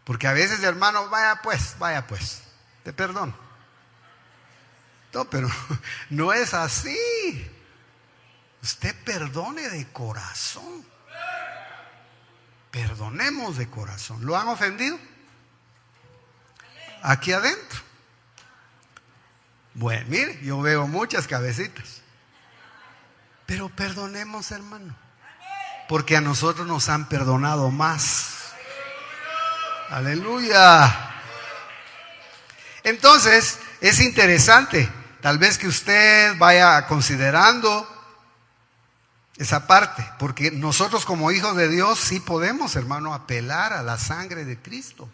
Porque a veces, hermano, vaya pues, te perdono. No, pero no es así. Usted perdone de corazón. Perdonemos de corazón. ¿Lo han ofendido? Aquí adentro. Bueno, mire, yo veo muchas cabecitas. Pero perdonemos, hermano. Porque a nosotros nos han perdonado más. Aleluya. Entonces, es interesante. Tal vez que usted vaya considerando esa parte, porque nosotros como hijos de Dios sí podemos, hermano, apelar a la sangre de Cristo.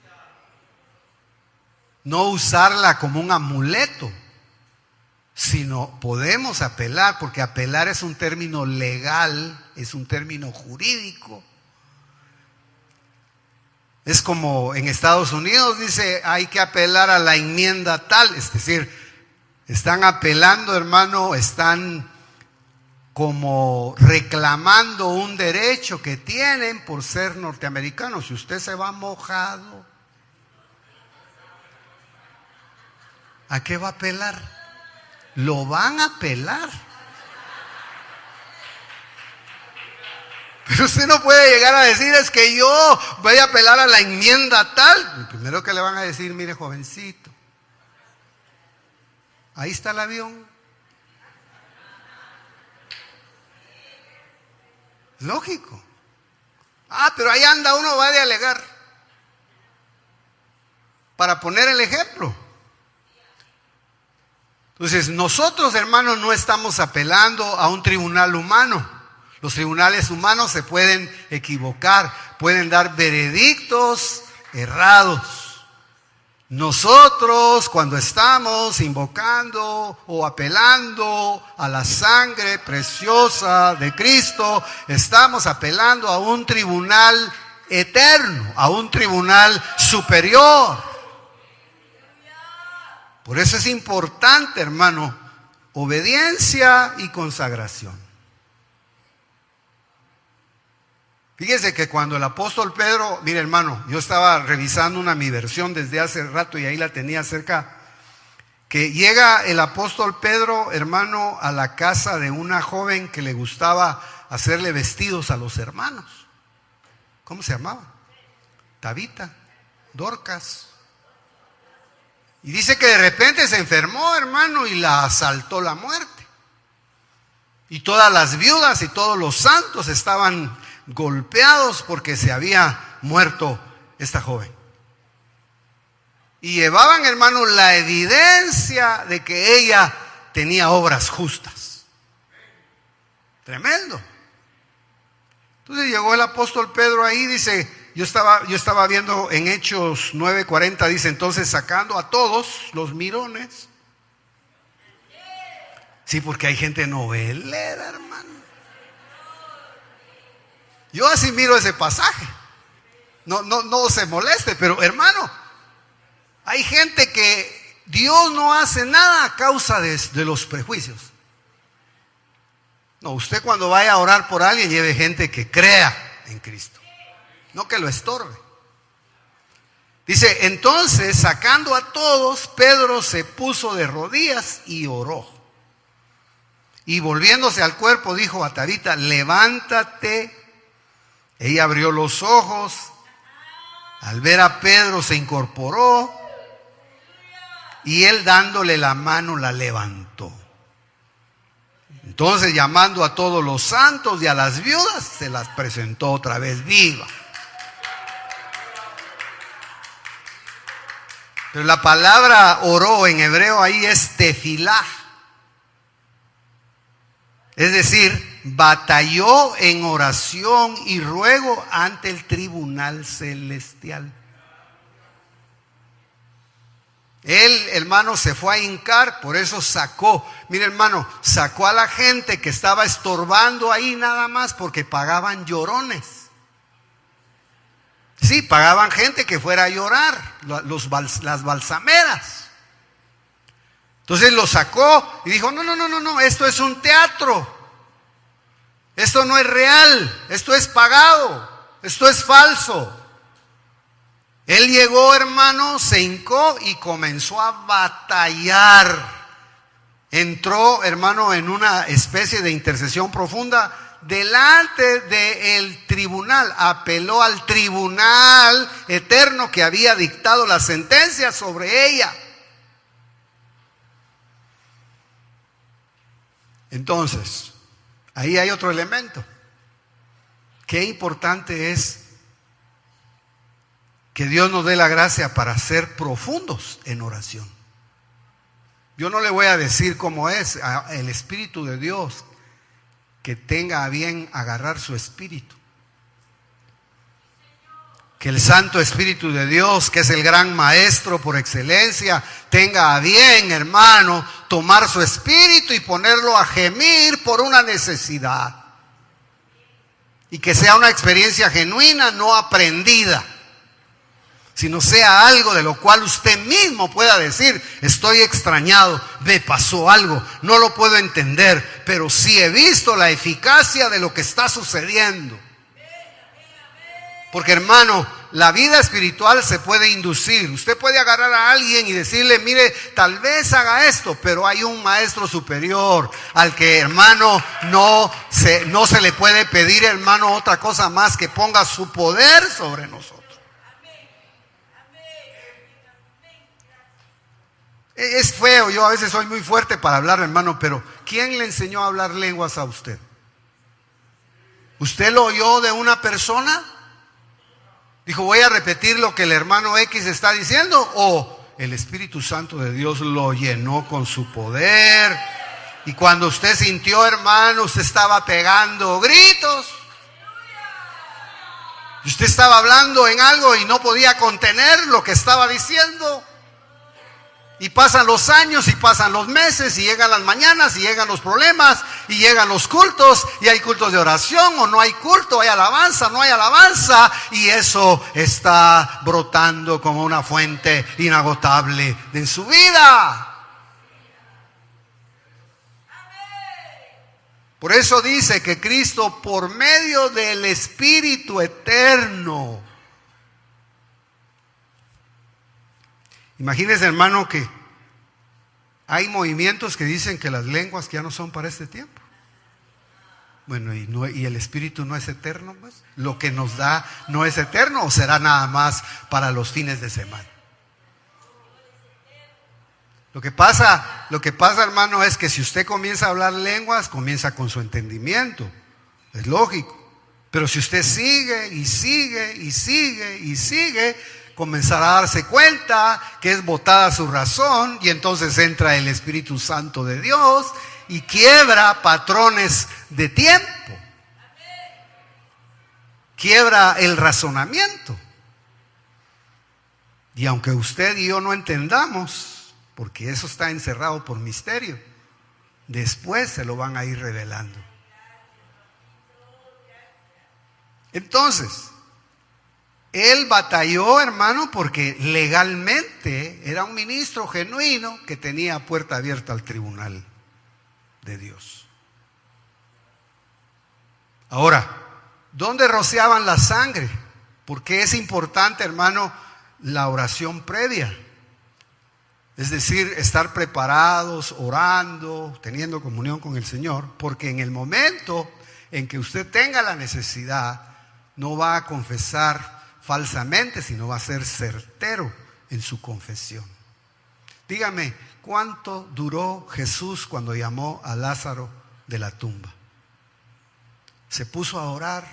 No usarla como un amuleto, sino podemos apelar, porque apelar es un término legal, es un término jurídico. Es como en Estados Unidos dice: hay que apelar a la enmienda tal, es decir, están apelando, hermano, están como reclamando un derecho que tienen por ser norteamericanos. Si usted se va mojado, ¿a qué va a apelar? Lo van a apelar. Pero usted no puede llegar a decir: es que yo voy a apelar a la enmienda tal. Lo primero que le van a decir: mire, jovencito, ahí está el avión. Lógico. Pero ahí anda uno, va de alegar. Para poner el ejemplo. Entonces, nosotros, hermanos, no estamos apelando a un tribunal humano. Los tribunales humanos se pueden equivocar, pueden dar veredictos errados. Nosotros, cuando estamos invocando o apelando a la sangre preciosa de Cristo, estamos apelando a un tribunal eterno, a un tribunal superior. Por eso es importante, hermano, obediencia y consagración. Fíjese que cuando el apóstol Pedro, mire, hermano, yo estaba revisando mi versión desde hace rato y ahí la tenía cerca, que llega el apóstol Pedro, hermano, a la casa de una joven que le gustaba hacerle vestidos a los hermanos. ¿Cómo se llamaba? Tabita, Dorcas. Y dice que de repente se enfermó, hermano, y la asaltó la muerte. Y todas las viudas y todos los santos estaban golpeados porque se había muerto esta joven. Y llevaban, hermano, la evidencia de que ella tenía obras justas. Tremendo. Entonces llegó el apóstol Pedro ahí, dice, yo estaba viendo en Hechos 9:40, dice: entonces sacando a todos los mirones. Sí, porque hay gente novelera, hermano. Yo así miro ese pasaje. No se moleste, pero hermano, hay gente que Dios no hace nada a causa de los prejuicios. No, usted cuando vaya a orar por alguien, lleve gente que crea en Cristo, no que lo estorbe. Dice: entonces, sacando a todos, Pedro se puso de rodillas y oró. Y volviéndose al cuerpo, dijo a Tabita: levántate. Ella abrió los ojos. Al ver a Pedro se incorporó. Y él, dándole la mano, la levantó. Entonces, llamando a todos los santos y a las viudas, se las presentó otra vez viva. Pero la palabra oró en hebreo ahí es tefilá. Es decir, batalló en oración y ruego ante el tribunal celestial. Él, hermano, se fue a hincar, por eso sacó, mire, hermano, sacó a la gente que estaba estorbando ahí nada más porque pagaban llorones. Sí, pagaban gente que fuera a llorar, las balsameras. Entonces lo sacó y dijo, no, esto es un teatro. Esto no es real, esto es pagado, esto es falso. Él llegó, hermano, se hincó y comenzó a batallar. Entró, hermano, en una especie de intercesión profunda delante del tribunal. Apeló al tribunal eterno que había dictado la sentencia sobre ella. Entonces, ahí hay otro elemento. Qué importante es que Dios nos dé la gracia para ser profundos en oración. Yo no le voy a decir cómo es el Espíritu de Dios, que tenga a bien agarrar su espíritu. Que el Santo Espíritu de Dios, que es el gran maestro por excelencia, tenga a bien, hermano, tomar su espíritu y ponerlo a gemir por una necesidad. Y que sea una experiencia genuina, no aprendida, sino sea algo de lo cual usted mismo pueda decir, estoy extrañado, me pasó algo, no lo puedo entender, pero sí he visto la eficacia de lo que está sucediendo. Porque, hermano, la vida espiritual se puede inducir. Usted puede agarrar a alguien y decirle, mire, tal vez haga esto, pero hay un maestro superior al que, hermano, no se le puede pedir, hermano, otra cosa más que ponga su poder sobre nosotros. Es feo, yo a veces soy muy fuerte para hablar, hermano, pero ¿quién le enseñó a hablar lenguas a usted? ¿Usted lo oyó de una persona? Dijo, voy a repetir lo que el hermano X está diciendo, o el Espíritu Santo de Dios lo llenó con su poder. Y cuando usted sintió, hermano, usted estaba pegando gritos. Y usted estaba hablando en algo y no podía contener lo que estaba diciendo. Y pasan los años y pasan los meses y llegan las mañanas y llegan los problemas y llegan los cultos y hay cultos de oración o no hay culto, hay alabanza, no hay alabanza, y eso está brotando como una fuente inagotable en su vida. Por eso dice que Cristo, por medio del Espíritu eterno, imagínese, hermano, que hay movimientos que dicen que las lenguas ya no son para este tiempo. Bueno, y el Espíritu no es eterno, pues. Lo que nos da no es eterno, o será nada más para los fines de semana. Lo que pasa, hermano, es que si usted comienza a hablar lenguas, comienza con su entendimiento. Es lógico. Pero si usted sigue y sigue y sigue y sigue, comenzará a darse cuenta que es botada su razón, y entonces entra el Espíritu Santo de Dios y quiebra patrones de tiempo. Quiebra el razonamiento. Y aunque usted y yo no entendamos, porque eso está encerrado por misterio, después se lo van a ir revelando. Entonces, él batalló, hermano, porque legalmente era un ministro genuino que tenía puerta abierta al tribunal de Dios. Ahora, ¿dónde rociaban la sangre? Porque es importante, hermano, la oración previa. Es decir, estar preparados, orando, teniendo comunión con el Señor, porque en el momento en que usted tenga la necesidad, no va a confesar falsamente, sino va a ser certero en su confesión. Dígame, ¿cuánto duró Jesús cuando llamó a Lázaro de la tumba? ¿Se puso a orar?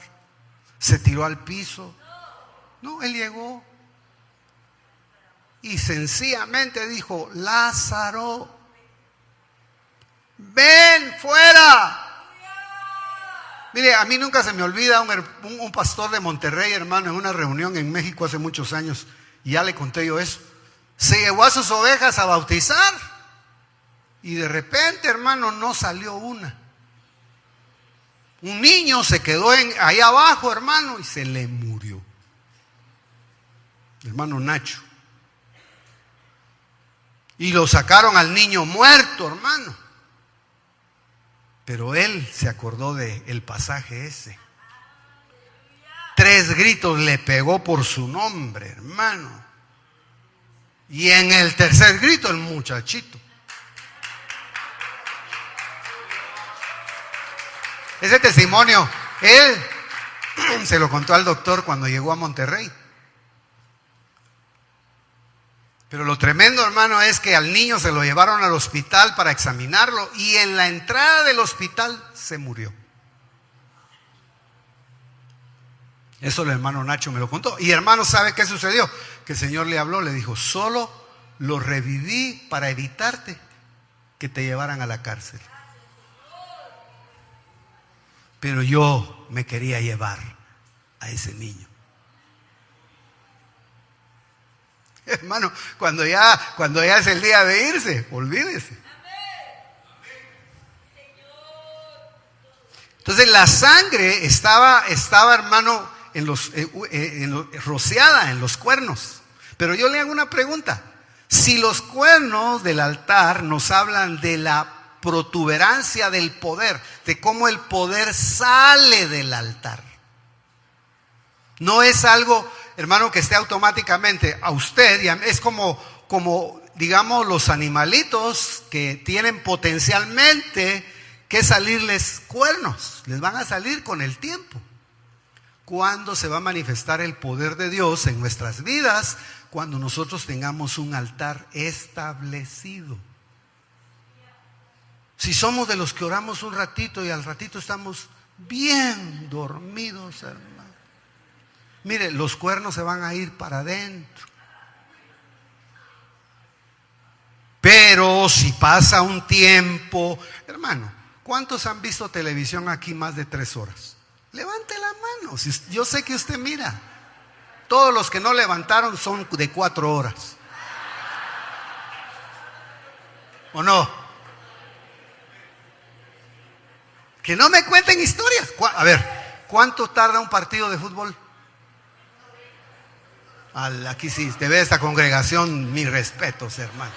¿Se tiró al piso? No, él llegó y sencillamente dijo, Lázaro, ven fuera. Mire, a mí nunca se me olvida un pastor de Monterrey, hermano, en una reunión en México hace muchos años, y ya le conté yo eso. Se llevó a sus ovejas a bautizar y de repente, hermano, no salió una. Un niño se quedó ahí abajo, hermano, y se le murió. hermano Nacho. Y lo sacaron al niño muerto, hermano. Pero él se acordó del pasaje ese. 3 gritos le pegó por su nombre, hermano. Y en el tercer grito el muchachito. Ese testimonio, él se lo contó al doctor cuando llegó a Monterrey. Pero lo tremendo, hermano, es que al niño se lo llevaron al hospital para examinarlo y en la entrada del hospital se murió. Eso el hermano Nacho me lo contó. Y hermano, ¿sabe qué sucedió? Que el Señor le habló, le dijo, solo lo reviví para evitarte que te llevaran a la cárcel. Pero yo me quería llevar a ese niño. Hermano, cuando ya es el día de irse, olvídese. Entonces la sangre estaba hermano, rociada en los cuernos. Pero yo le hago una pregunta. Si los cuernos del altar nos hablan de la protuberancia del poder, de cómo el poder sale del altar, no es algo, hermano, que esté automáticamente a usted. Es como digamos los animalitos que tienen potencialmente que salirles cuernos. Les van a salir con el tiempo. ¿Cuándo se va a manifestar el poder de Dios en nuestras vidas? Cuando nosotros tengamos un altar establecido. Si somos de los que oramos un ratito y al ratito estamos bien dormidos, hermano, mire, los cuernos se van a ir para adentro. Pero si pasa un tiempo, hermano, ¿cuántos han visto televisión aquí más de 3 horas? Levante la mano. Yo sé que usted mira. Todos los que no levantaron son de 4 horas. ¿O no? Que no me cuenten historias. A ver, ¿cuánto tarda un partido de fútbol? Aquí sí, te ve esta congregación, mis respetos, hermano.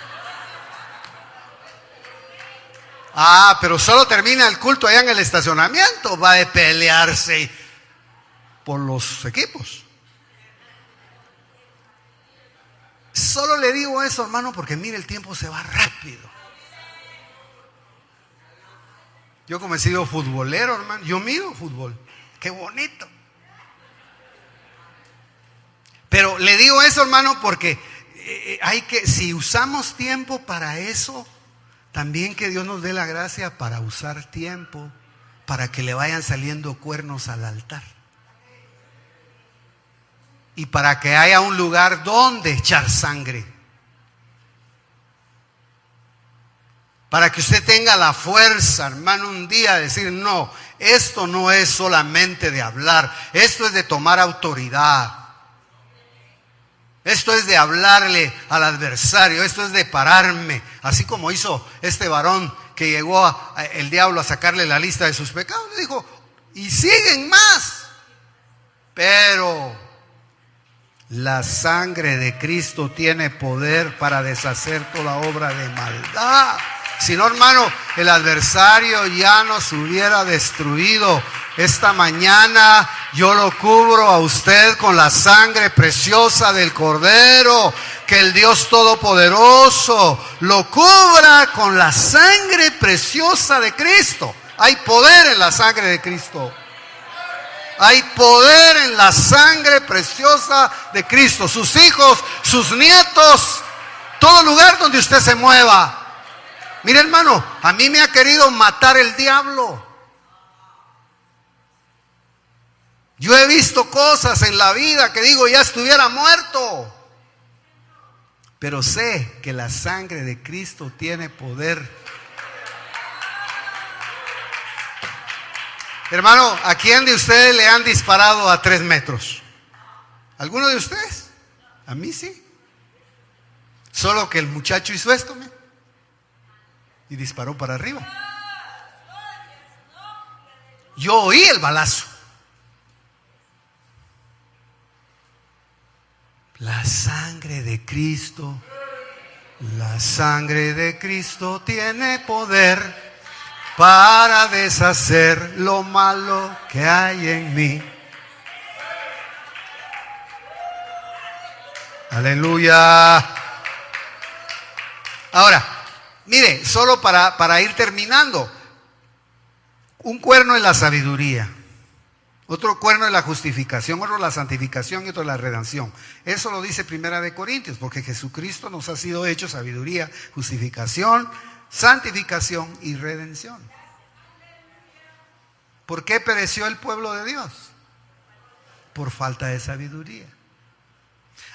Pero solo termina el culto allá en el estacionamiento. Va a pelearse por los equipos. Solo le digo eso, hermano, porque mire, el tiempo se va rápido. Yo como he sido futbolero, hermano, yo miro fútbol. Qué bonito. Pero le digo eso, hermano, porque si usamos tiempo para eso, también que Dios nos dé la gracia para usar tiempo para que le vayan saliendo cuernos al altar. Y para que haya un lugar donde echar sangre. Para que usted tenga la fuerza, hermano, un día de decir, no, esto no es solamente de hablar, esto es de tomar autoridad. Esto es de hablarle al adversario, esto es de pararme, así como hizo este varón que llegó el diablo a sacarle la lista de sus pecados. Le dijo, y siguen más. Pero la sangre de Cristo tiene poder para deshacer toda obra de maldad. Si no, hermano, el adversario ya nos hubiera destruido. Esta mañana yo lo cubro a usted con la sangre preciosa del Cordero. Que el Dios Todopoderoso lo cubra con la sangre preciosa de Cristo. Hay poder en la sangre de Cristo. Hay poder en la sangre preciosa de Cristo. Sus hijos, sus nietos, todo lugar donde usted se mueva. Mire, hermano, a mí me ha querido matar el diablo. Yo he visto cosas en la vida que digo, ya estuviera muerto. Pero sé que la sangre de Cristo tiene poder. Hermano, ¿a quién de ustedes le han disparado a 3 metros? ¿Alguno de ustedes? A mí sí. Solo que el muchacho hizo esto, ¿me? Y disparó para arriba. Yo oí el balazo. La sangre de Cristo, la sangre de Cristo tiene poder para deshacer lo malo que hay en mí. Aleluya. Ahora, mire, solo para ir terminando, un cuerno es la sabiduría, otro cuerno es la justificación, otro la santificación y otro la redención. Eso lo dice Primera de Corintios, porque Jesucristo nos ha sido hecho sabiduría, justificación, santificación y redención. ¿Por qué pereció el pueblo de Dios? Por falta de sabiduría.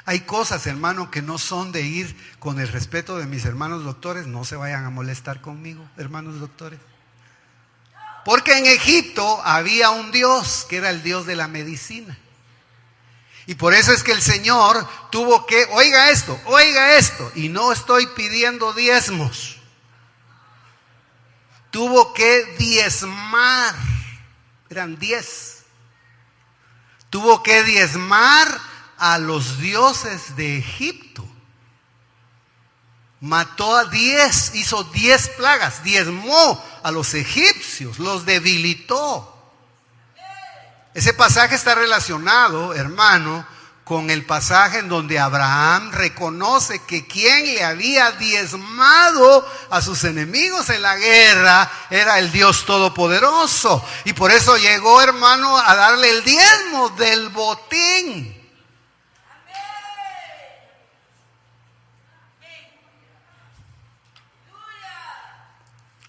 Hay cosas, hermano, que no son de ir con el respeto de mis hermanos doctores. No se vayan a molestar conmigo, hermanos doctores. Porque en Egipto había un Dios que era el Dios de la medicina. Y por eso es que el Señor tuvo que, oiga esto, y no estoy pidiendo diezmos. Tuvo que diezmar, eran 10. Tuvo que diezmar a los dioses de Egipto. Mató a 10, hizo 10 plagas, diezmó a los egipcios, los debilitó. Ese pasaje está relacionado, hermano, con el pasaje en donde Abraham reconoce que quien le había diezmado a sus enemigos en la guerra era el Dios Todopoderoso. Y por eso llegó, hermano, a darle el diezmo del botín.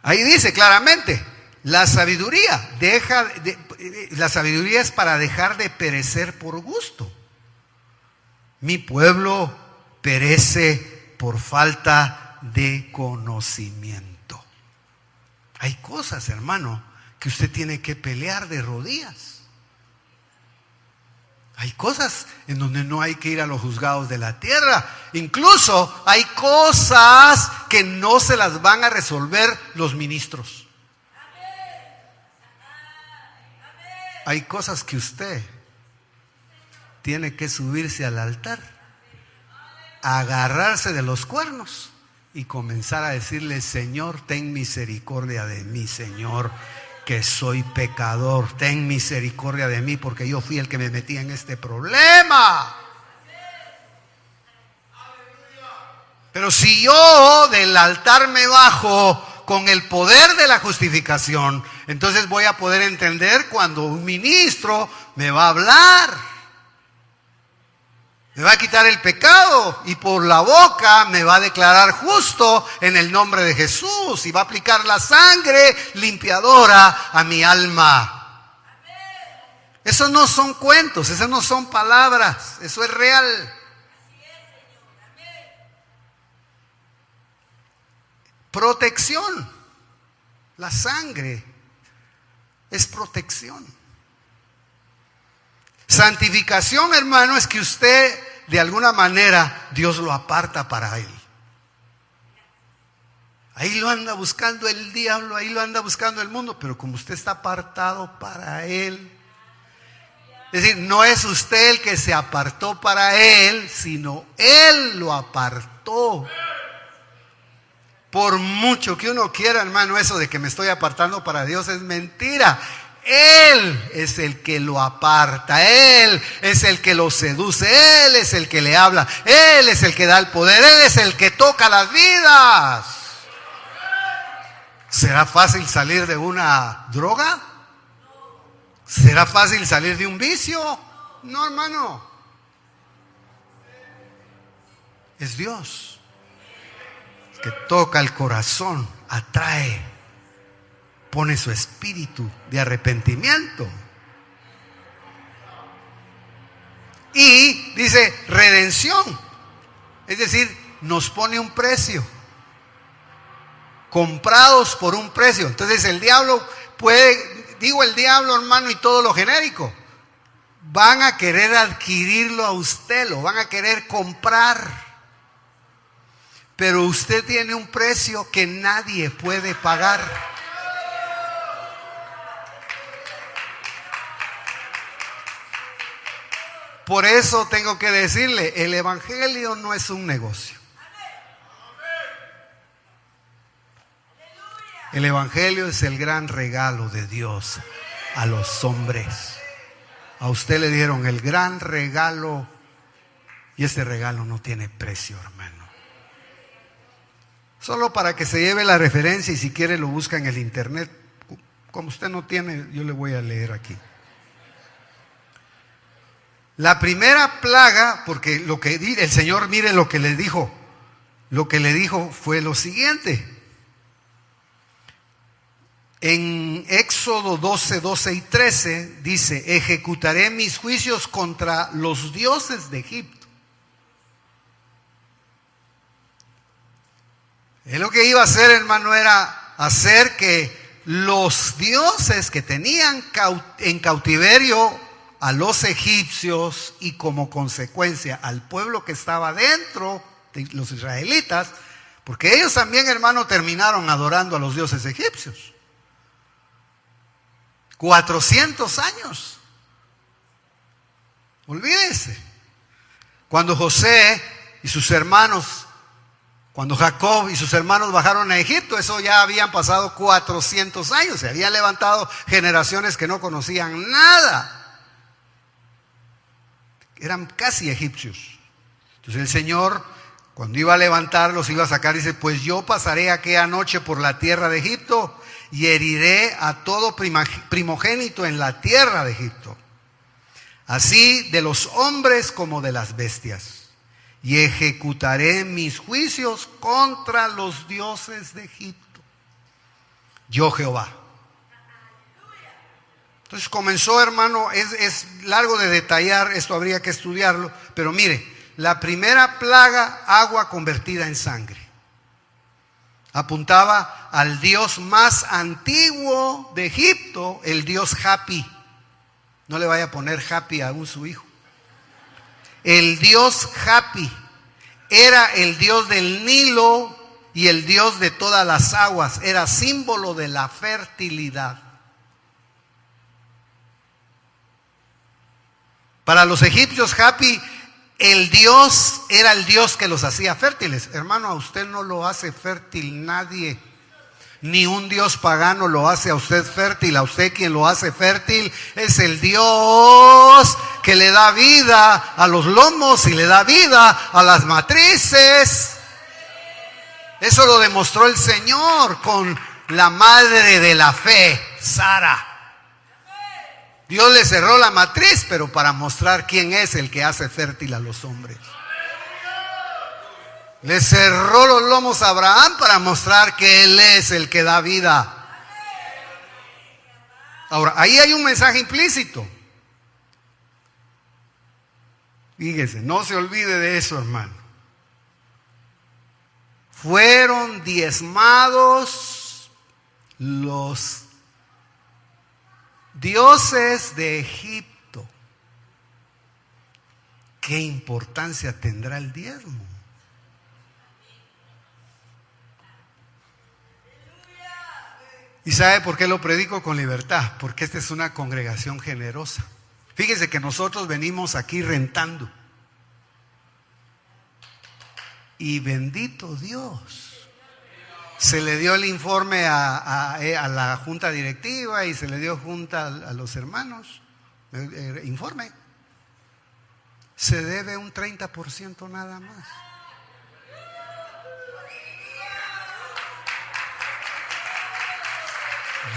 Ahí dice claramente, la sabiduría es para dejar de perecer por gusto. Mi pueblo perece por falta de conocimiento. Hay cosas, hermano, que usted tiene que pelear de rodillas. Hay cosas en donde no hay que ir a los juzgados de la tierra. Incluso hay cosas que no se las van a resolver los ministros. Hay cosas que usted tiene que subirse al altar, agarrarse de los cuernos y comenzar a decirle: Señor, ten misericordia de mí, Señor, que soy pecador, ten misericordia de mí, porque yo fui el que me metí en este problema. Pero si yo del altar me bajo con el poder de la justificación, entonces voy a poder entender cuando un ministro me va a hablar. Me va a quitar el pecado y por la boca me va a declarar justo en el nombre de Jesús y va a aplicar la sangre limpiadora a mi alma. Esos no son cuentos, esas no son palabras, eso es real. Protección. La sangre es protección. Santificación, hermano, es que usted de alguna manera Dios lo aparta para Él. Ahí lo anda buscando el diablo, ahí lo anda buscando el mundo, pero como usted está apartado para Él. Es decir, no es usted el que se apartó para Él, sino Él lo apartó. Por mucho que uno quiera, hermano, eso de que me estoy apartando para Dios es mentira. Él es el que lo aparta, Él es el que lo seduce, Él es el que le habla, Él es el que da el poder, Él es el que toca las vidas. ¿Será fácil salir de una droga? ¿Será fácil salir de un vicio? No, hermano. Es Dios que toca el corazón, atrae, pone su espíritu de arrepentimiento. Y dice redención, es decir, nos pone un precio, comprados por un precio. Entonces el diablo puede, digo el diablo, hermano, y todo lo genérico, van a querer adquirirlo a usted, lo van a querer comprar. Pero usted tiene un precio que nadie puede pagar. Por eso tengo que decirle, el evangelio no es un negocio. El evangelio es el gran regalo de Dios a los hombres. A usted le dieron el gran regalo y este regalo no tiene precio, hermano. Solo para que se lleve la referencia y si quiere lo busca en el internet. Como usted no tiene, yo le voy a leer aquí. La primera plaga, porque lo que el Señor, mire lo que le dijo. Lo que le dijo fue lo siguiente. En Éxodo 12, 12 y 13 dice: ejecutaré mis juicios contra los dioses de Egipto. Él lo que iba a hacer, hermano, era hacer que los dioses que tenían en cautiverio a los egipcios y como consecuencia al pueblo que estaba dentro de los israelitas, porque ellos también, hermano, terminaron adorando a los dioses egipcios. 400 años. Olvídese. Cuando José y sus hermanos, cuando Jacob y sus hermanos bajaron a Egipto, eso ya habían pasado 400 años. Se habían levantado generaciones que no conocían nada. Eran casi egipcios. Entonces el Señor, cuando iba a levantarlos, iba a sacar, dice: pues yo pasaré aquella noche por la tierra de Egipto y heriré a todo primogénito en la tierra de Egipto, así de los hombres como de las bestias. Y ejecutaré mis juicios contra los dioses de Egipto. Yo Jehová. Entonces comenzó, hermano, es largo de detallar, esto habría que estudiarlo, pero mire, la primera plaga, agua convertida en sangre, apuntaba al dios más antiguo de Egipto, el dios Hapi. No le vaya a poner Hapi a su hijo. El dios Hapi era el dios del Nilo y el dios de todas las aguas, era símbolo de la fertilidad. Para los egipcios, Hapi, el dios era el dios que los hacía fértiles. Hermano, a usted no lo hace fértil nadie. Ni un dios pagano lo hace a usted fértil. A usted quien lo hace fértil es el Dios que le da vida a los lomos y le da vida a las matrices. Eso lo demostró el Señor con la madre de la fe, Sara. Dios le cerró la matriz, pero para mostrar quién es el que hace fértil a los hombres. Le cerró los lomos a Abraham para mostrar que Él es el que da vida. Ahora, ahí hay un mensaje implícito. Fíjese, no se olvide de eso, hermano. Fueron diezmados los dioses de Egipto. ¿Qué importancia tendrá el diezmo? ¿Y sabe por qué lo predico con libertad? Porque esta es una congregación generosa. Fíjese que nosotros venimos aquí rentando. Y bendito Dios, se le dio el informe a la junta directiva y se le dio junta a los hermanos. Informe. Se debe un 30% nada más.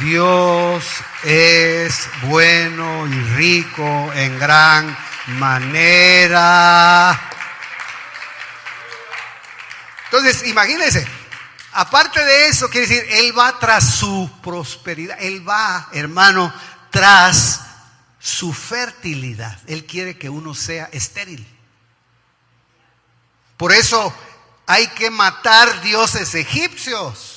Dios es bueno y rico en gran manera. Entonces, imagínense, aparte de eso, quiere decir, Él va tras su prosperidad. Él va, hermano, tras su fertilidad. Él quiere que uno sea estéril. Por eso hay que matar dioses egipcios.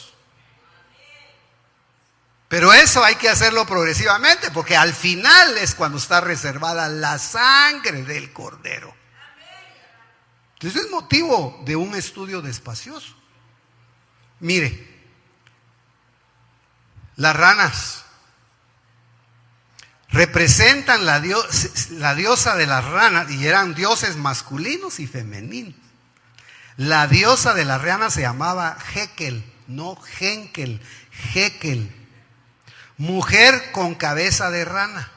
Pero eso hay que hacerlo progresivamente, porque al final es cuando está reservada la sangre del cordero. Entonces es motivo de un estudio despacioso. Mire, las ranas representan la diosa de las ranas, y eran dioses masculinos y femeninos. La diosa de las ranas se llamaba Hekel, no Henkel, Hekel, mujer con cabeza de rana.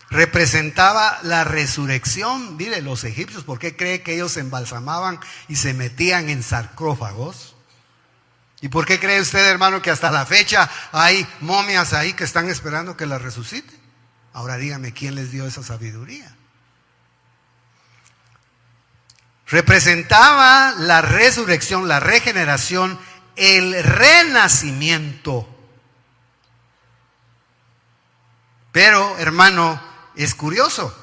Representaba la resurrección. Mire, los egipcios, ¿por qué cree que ellos se embalsamaban y se metían en sarcófagos? ¿Y por qué cree usted, hermano, que hasta la fecha hay momias ahí que están esperando que las resuciten? Ahora dígame, ¿quién les dio esa sabiduría? Representaba la resurrección, la regeneración, el renacimiento. Pero, hermano, es curioso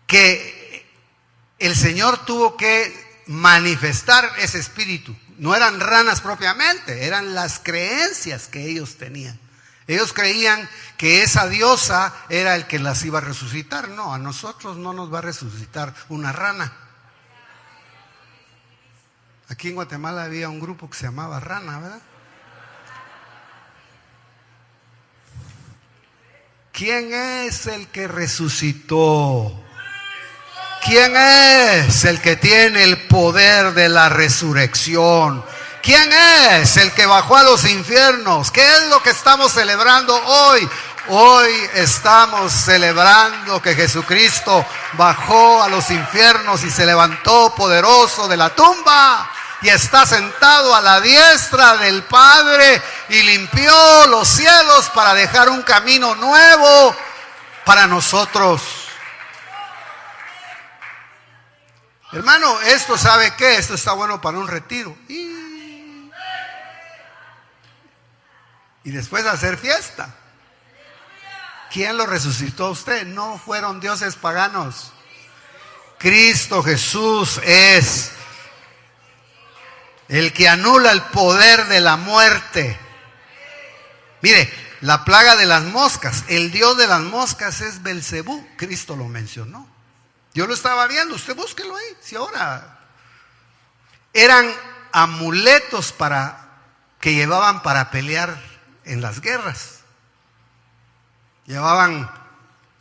que el Señor tuvo que manifestar ese espíritu. No eran ranas propiamente, eran las creencias que ellos tenían. Ellos creían que esa diosa era el que las iba a resucitar. No, a nosotros no nos va a resucitar una rana. Aquí en Guatemala había un grupo que se llamaba Rana, ¿verdad? ¿Quién es el que resucitó? ¿Quién es el que tiene el poder de la resurrección? ¿Quién es el que bajó a los infiernos? ¿Qué es lo que estamos celebrando hoy? Hoy estamos celebrando que Jesucristo bajó a los infiernos y se levantó poderoso de la tumba. Y está sentado a la diestra del Padre y limpió los cielos para dejar un camino nuevo para nosotros. Hermano, esto, ¿sabe qué? Esto está bueno para un retiro. Y después hacer fiesta. ¿Quién lo resucitó a usted? No fueron dioses paganos. Cristo Jesús es el que anula el poder de la muerte. Mire, la plaga de las moscas, el dios de las moscas es Belcebú. Cristo lo mencionó. Yo lo estaba viendo, usted búsquelo ahí. Si ahora eran amuletos que llevaban para pelear en las guerras. Llevaban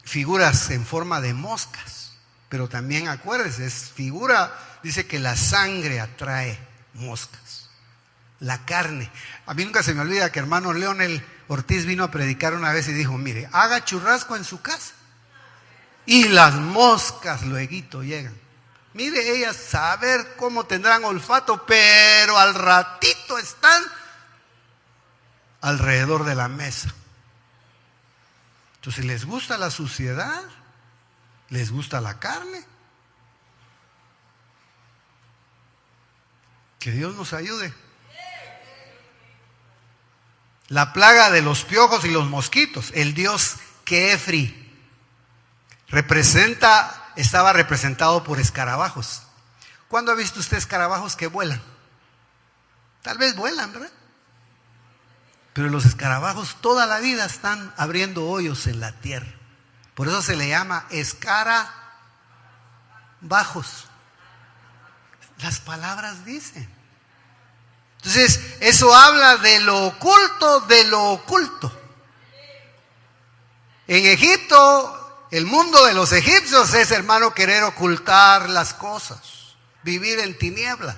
figuras en forma de moscas. Pero también acuérdese, es figura, dice que la sangre atrae moscas, la carne. A mí nunca se me olvida que hermano Leonel Ortiz vino a predicar una vez y dijo: mire, haga churrasco en su casa y las moscas lueguito llegan. Mire, ellas saber cómo tendrán olfato, pero al ratito están alrededor de la mesa. Entonces, ¿les gusta la suciedad? ¿Les gusta la carne? Que Dios nos ayude. La plaga de los piojos y los mosquitos, el dios Kefri, estaba representado por escarabajos. ¿Cuándo ha visto usted escarabajos que vuelan? Tal vez vuelan, ¿verdad? Pero los escarabajos toda la vida están abriendo hoyos en la tierra. Por eso se le llama escarabajos. Las palabras dicen. Entonces, eso habla de lo oculto, de lo oculto. En Egipto, el mundo de los egipcios es, hermano, querer ocultar las cosas, vivir en tinieblas.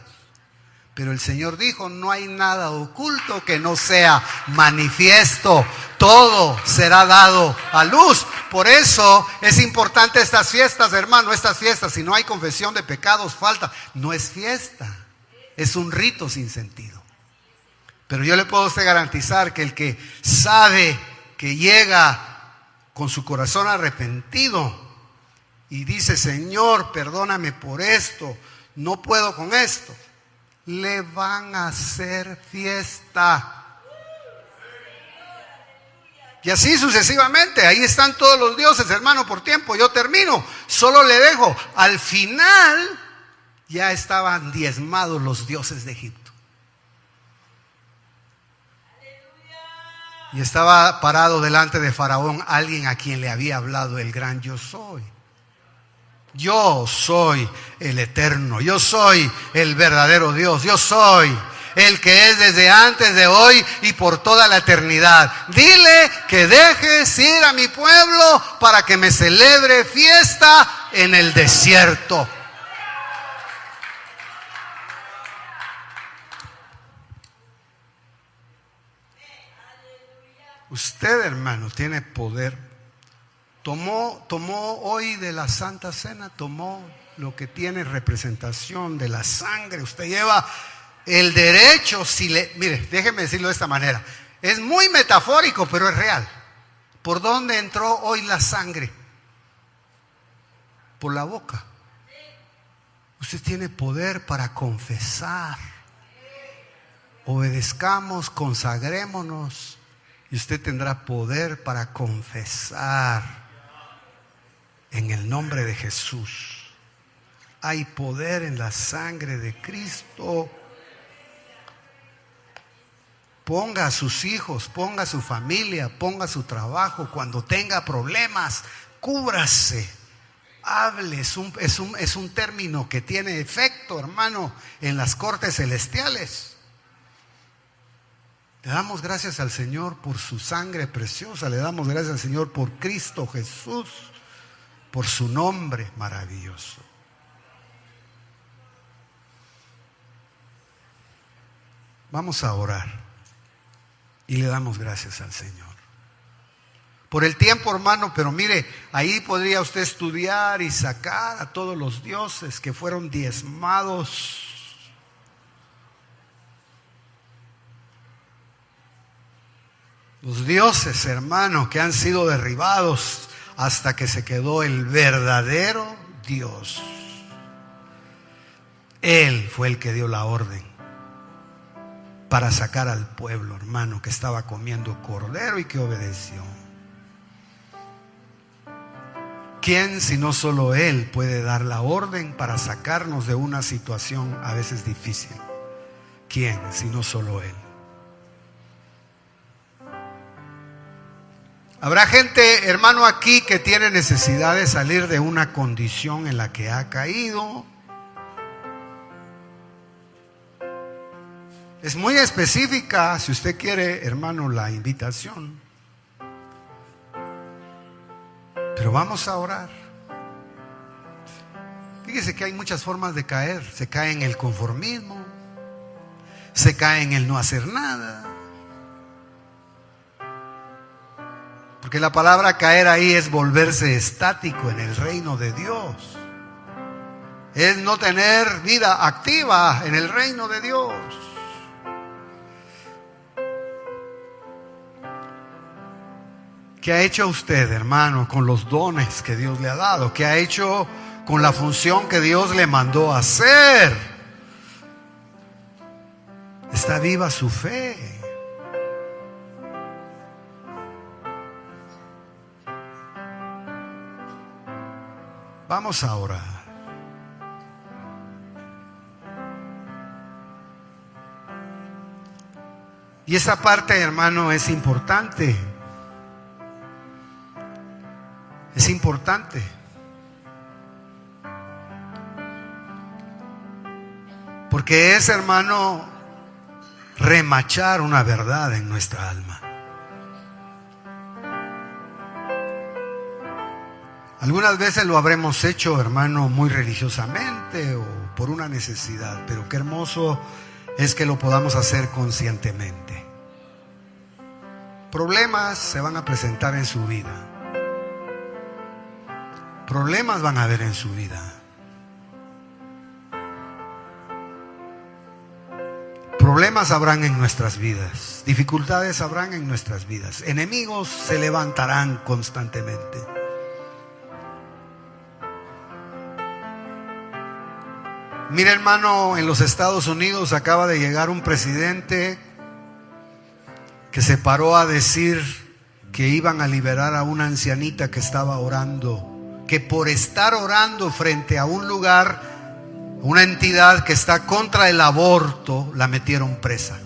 Pero el Señor dijo: no hay nada oculto que no sea manifiesto. Todo será dado a luz. Por eso es importante estas fiestas, hermano. Estas fiestas, si no hay confesión de pecados, falta. No es fiesta, es un rito sin sentido. Pero yo le puedo a usted garantizar que el que sabe que llega con su corazón arrepentido y dice: Señor, perdóname por esto, no puedo con esto, le van a hacer fiesta. Y así sucesivamente. Ahí están todos los dioses, hermano. Por tiempo yo termino, solo le dejo. Al final ya estaban diezmados los dioses de Egipto. Y estaba parado delante de Faraón alguien a quien le había hablado el gran yo soy. Yo soy el eterno, yo soy el verdadero Dios, yo soy el que es desde antes de hoy y por toda la eternidad. Dile que dejes ir a mi pueblo para que me celebre fiesta en el desierto. Usted, hermano, tiene poder. Tomó hoy de la Santa Cena, tomó lo que tiene representación de la sangre. Usted lleva el derecho, mire, déjeme decirlo de esta manera. Es muy metafórico, pero es real. ¿Por dónde entró hoy la sangre? Por la boca. Usted tiene poder para confesar. Obedezcamos, consagrémonos. Y usted tendrá poder para confesar en el nombre de Jesús. Hay poder en la sangre de Cristo. Ponga a sus hijos, ponga a su familia, ponga su trabajo. Cuando tenga problemas, cúbrase. Hable. Es un término que tiene efecto, hermano, en las cortes celestiales. Le damos gracias al Señor por su sangre preciosa. Le damos gracias al Señor por Cristo Jesús, por su nombre maravilloso. Vamos a orar y le damos gracias al Señor. Por el tiempo, hermano, pero mire, ahí podría usted estudiar y sacar a todos los dioses que fueron diezmados. Los dioses, hermano, que han sido derribados hasta que se quedó el verdadero Dios. Él fue el que dio la orden para sacar al pueblo, hermano, que estaba comiendo cordero y que obedeció. ¿Quién, si no solo Él, puede dar la orden para sacarnos de una situación a veces difícil? ¿Quién, si no solo Él? Habrá gente, hermano, aquí que tiene necesidad de salir de una condición en la que ha caído. Es muy específica, si usted quiere, hermano, la invitación. Pero vamos a orar. Fíjese que hay muchas formas de caer. Se cae en el conformismo, se cae en el no hacer nada. Porque la palabra caer ahí es volverse estático en el reino de Dios. Es no tener vida activa en el reino de Dios. ¿Qué ha hecho usted, hermano, con los dones que Dios le ha dado? ¿Qué ha hecho con la función que Dios le mandó a hacer? ¿Está viva su fe? Vamos a orar. Y esa parte, hermano, es importante. Es importante. Porque es, hermano, remachar una verdad en nuestra alma. Algunas veces lo habremos hecho, hermano, muy religiosamente o por una necesidad, pero qué hermoso es que lo podamos hacer conscientemente. Problemas se van a presentar en su vida. Problemas van a haber en su vida. Problemas habrán en nuestras vidas. Dificultades habrán en nuestras vidas. Enemigos se levantarán constantemente. Mire, hermano, en los Estados Unidos acaba de llegar un presidente que se paró a decir que iban a liberar a una ancianita que estaba orando, que por estar orando frente a un lugar, una entidad que está contra el aborto, la metieron presa.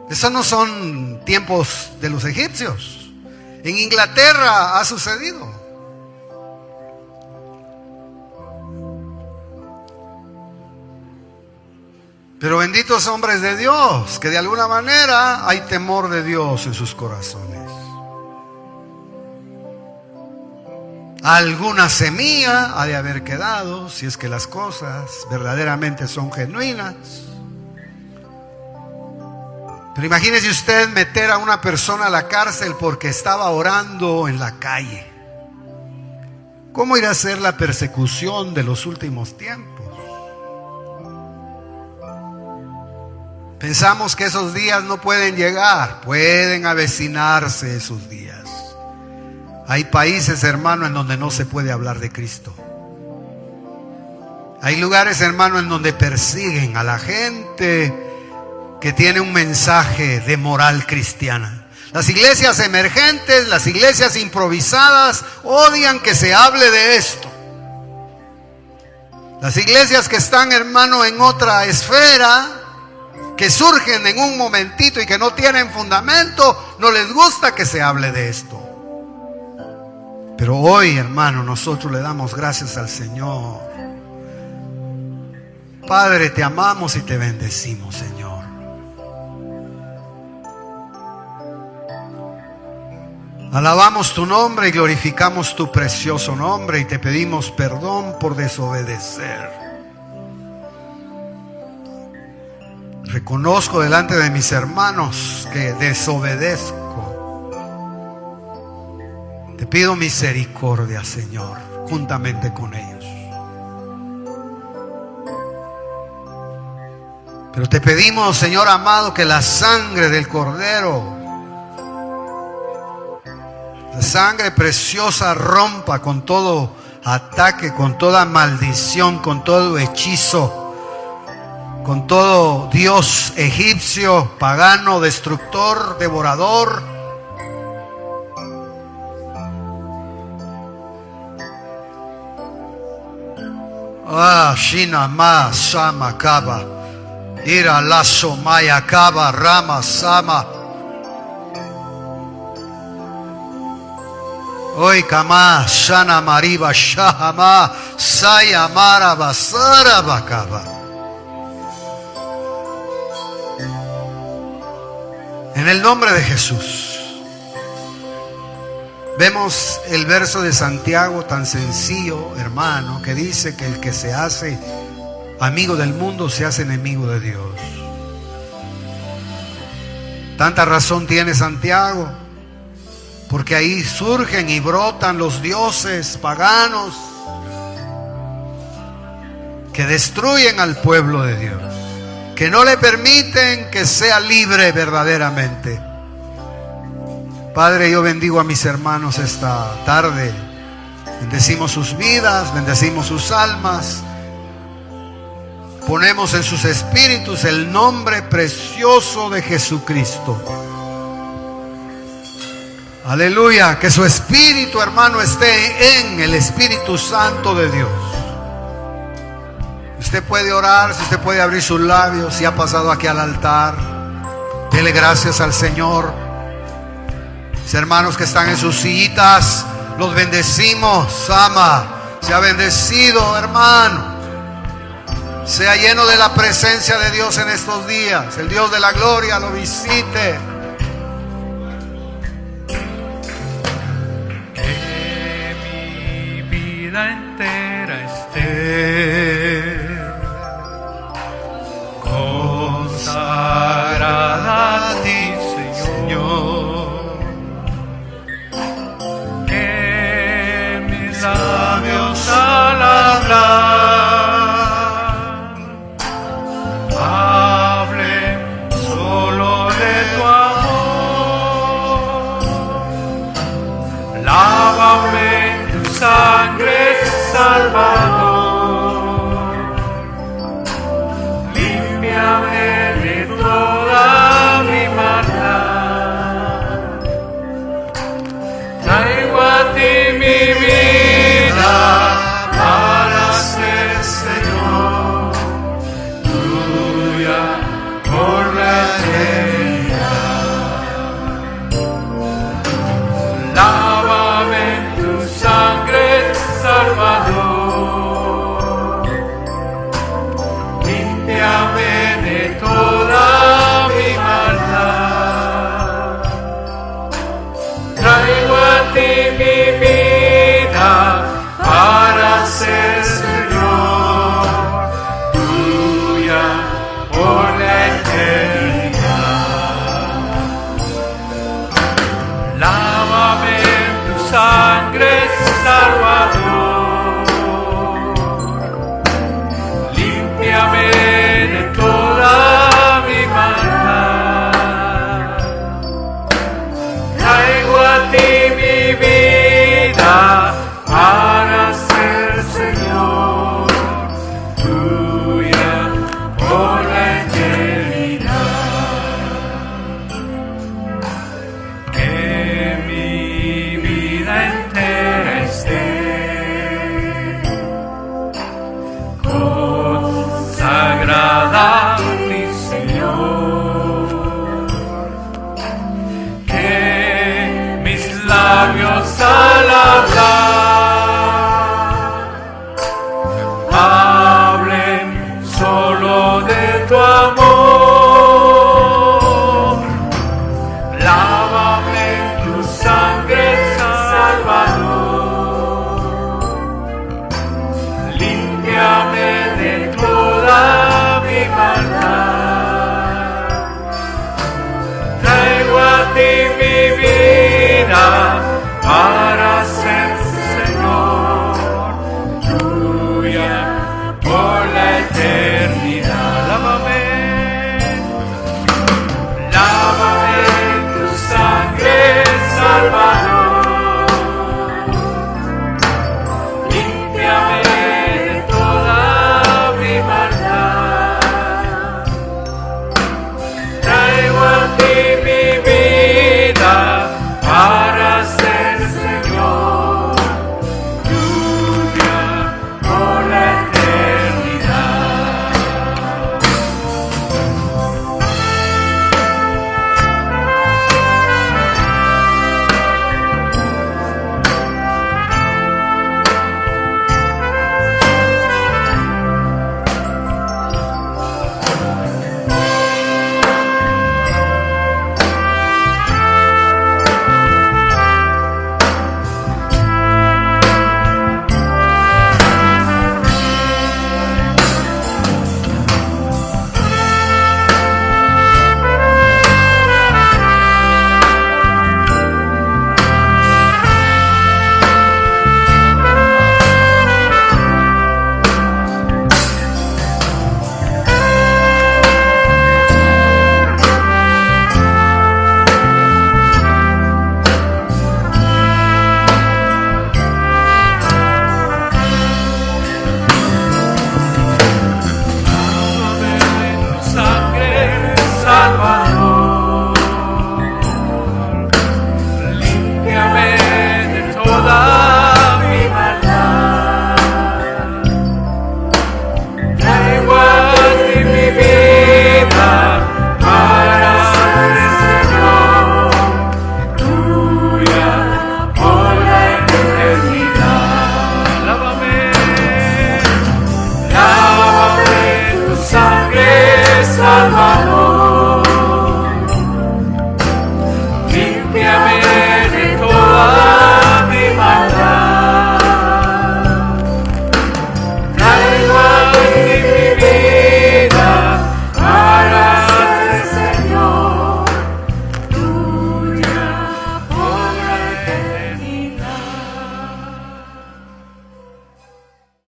Esos no son tiempos de los egipcios. En Inglaterra ha sucedido. Pero benditos hombres de Dios, que de alguna manera hay temor de Dios en sus corazones. Alguna semilla ha de haber quedado, si es que las cosas verdaderamente son genuinas. Pero imagínese usted meter a una persona a la cárcel porque estaba orando en la calle. ¿Cómo irá a ser la persecución de los últimos tiempos? Pensamos que esos días no pueden llegar, pueden avecinarse esos días. Hay países, hermano, en donde no se puede hablar de Cristo. Hay lugares, hermano, en donde persiguen a la gente que tiene un mensaje de moral cristiana. Las iglesias emergentes, las iglesias improvisadas, odian que se hable de esto. Las iglesias que están, hermano, en otra esfera, que surgen en un momentito y que no tienen fundamento, no les gusta que se hable de esto. Pero hoy, hermano, nosotros le damos gracias al Señor. Padre, te amamos y te bendecimos, Señor. Alabamos tu nombre y glorificamos tu precioso nombre y te pedimos perdón por desobedecer. Reconozco delante de mis hermanos que desobedezco. Te pido misericordia, Señor, juntamente con ellos. Pero te pedimos, Señor amado, que la sangre del Cordero, la sangre preciosa, rompa con todo ataque, con toda maldición, con todo hechizo, con todo dios egipcio, pagano, destructor, devorador. Shina ma sama kaba, ira laso maya kaba rama sama. Hoy kama shana mariba shahama saya mara basara bakaba. En el nombre de Jesús. Vemos el verso de Santiago tan sencillo, hermano, que dice que el que se hace amigo del mundo se hace enemigo de Dios. Tanta razón tiene Santiago, porque ahí surgen y brotan los dioses paganos que destruyen al pueblo de Dios, que no le permiten que sea libre verdaderamente. Padre, yo bendigo a mis hermanos esta tarde. Bendecimos sus vidas, bendecimos sus almas. Ponemos en sus espíritus el nombre precioso de Jesucristo. Aleluya, que su espíritu, hermano, esté en el Espíritu Santo de Dios. Usted puede orar, si usted puede abrir sus labios, si ha pasado aquí al altar, dele gracias al Señor. Mis hermanos que están en sus sillitas, los bendecimos. Ama, sea bendecido, hermano. Sea lleno de la presencia de Dios en estos días. El Dios de la gloria lo visite. Que mi vida entera esté consagrada a ti, Señor. Labios al hablar hablen solo de tu amor. Lávame en tu sangre, Salvador. Límpiame de toda mi maldad. Traigo a ti mi vida para ser, Señor, tuya por la eternidad. Lávame en tu ti mi vida para ser Señor tuya por la eternidad. Que mi vida entera esté consagrada a ti, Señor. Que mis labios al hablar hablen solo de tu amor. Lávame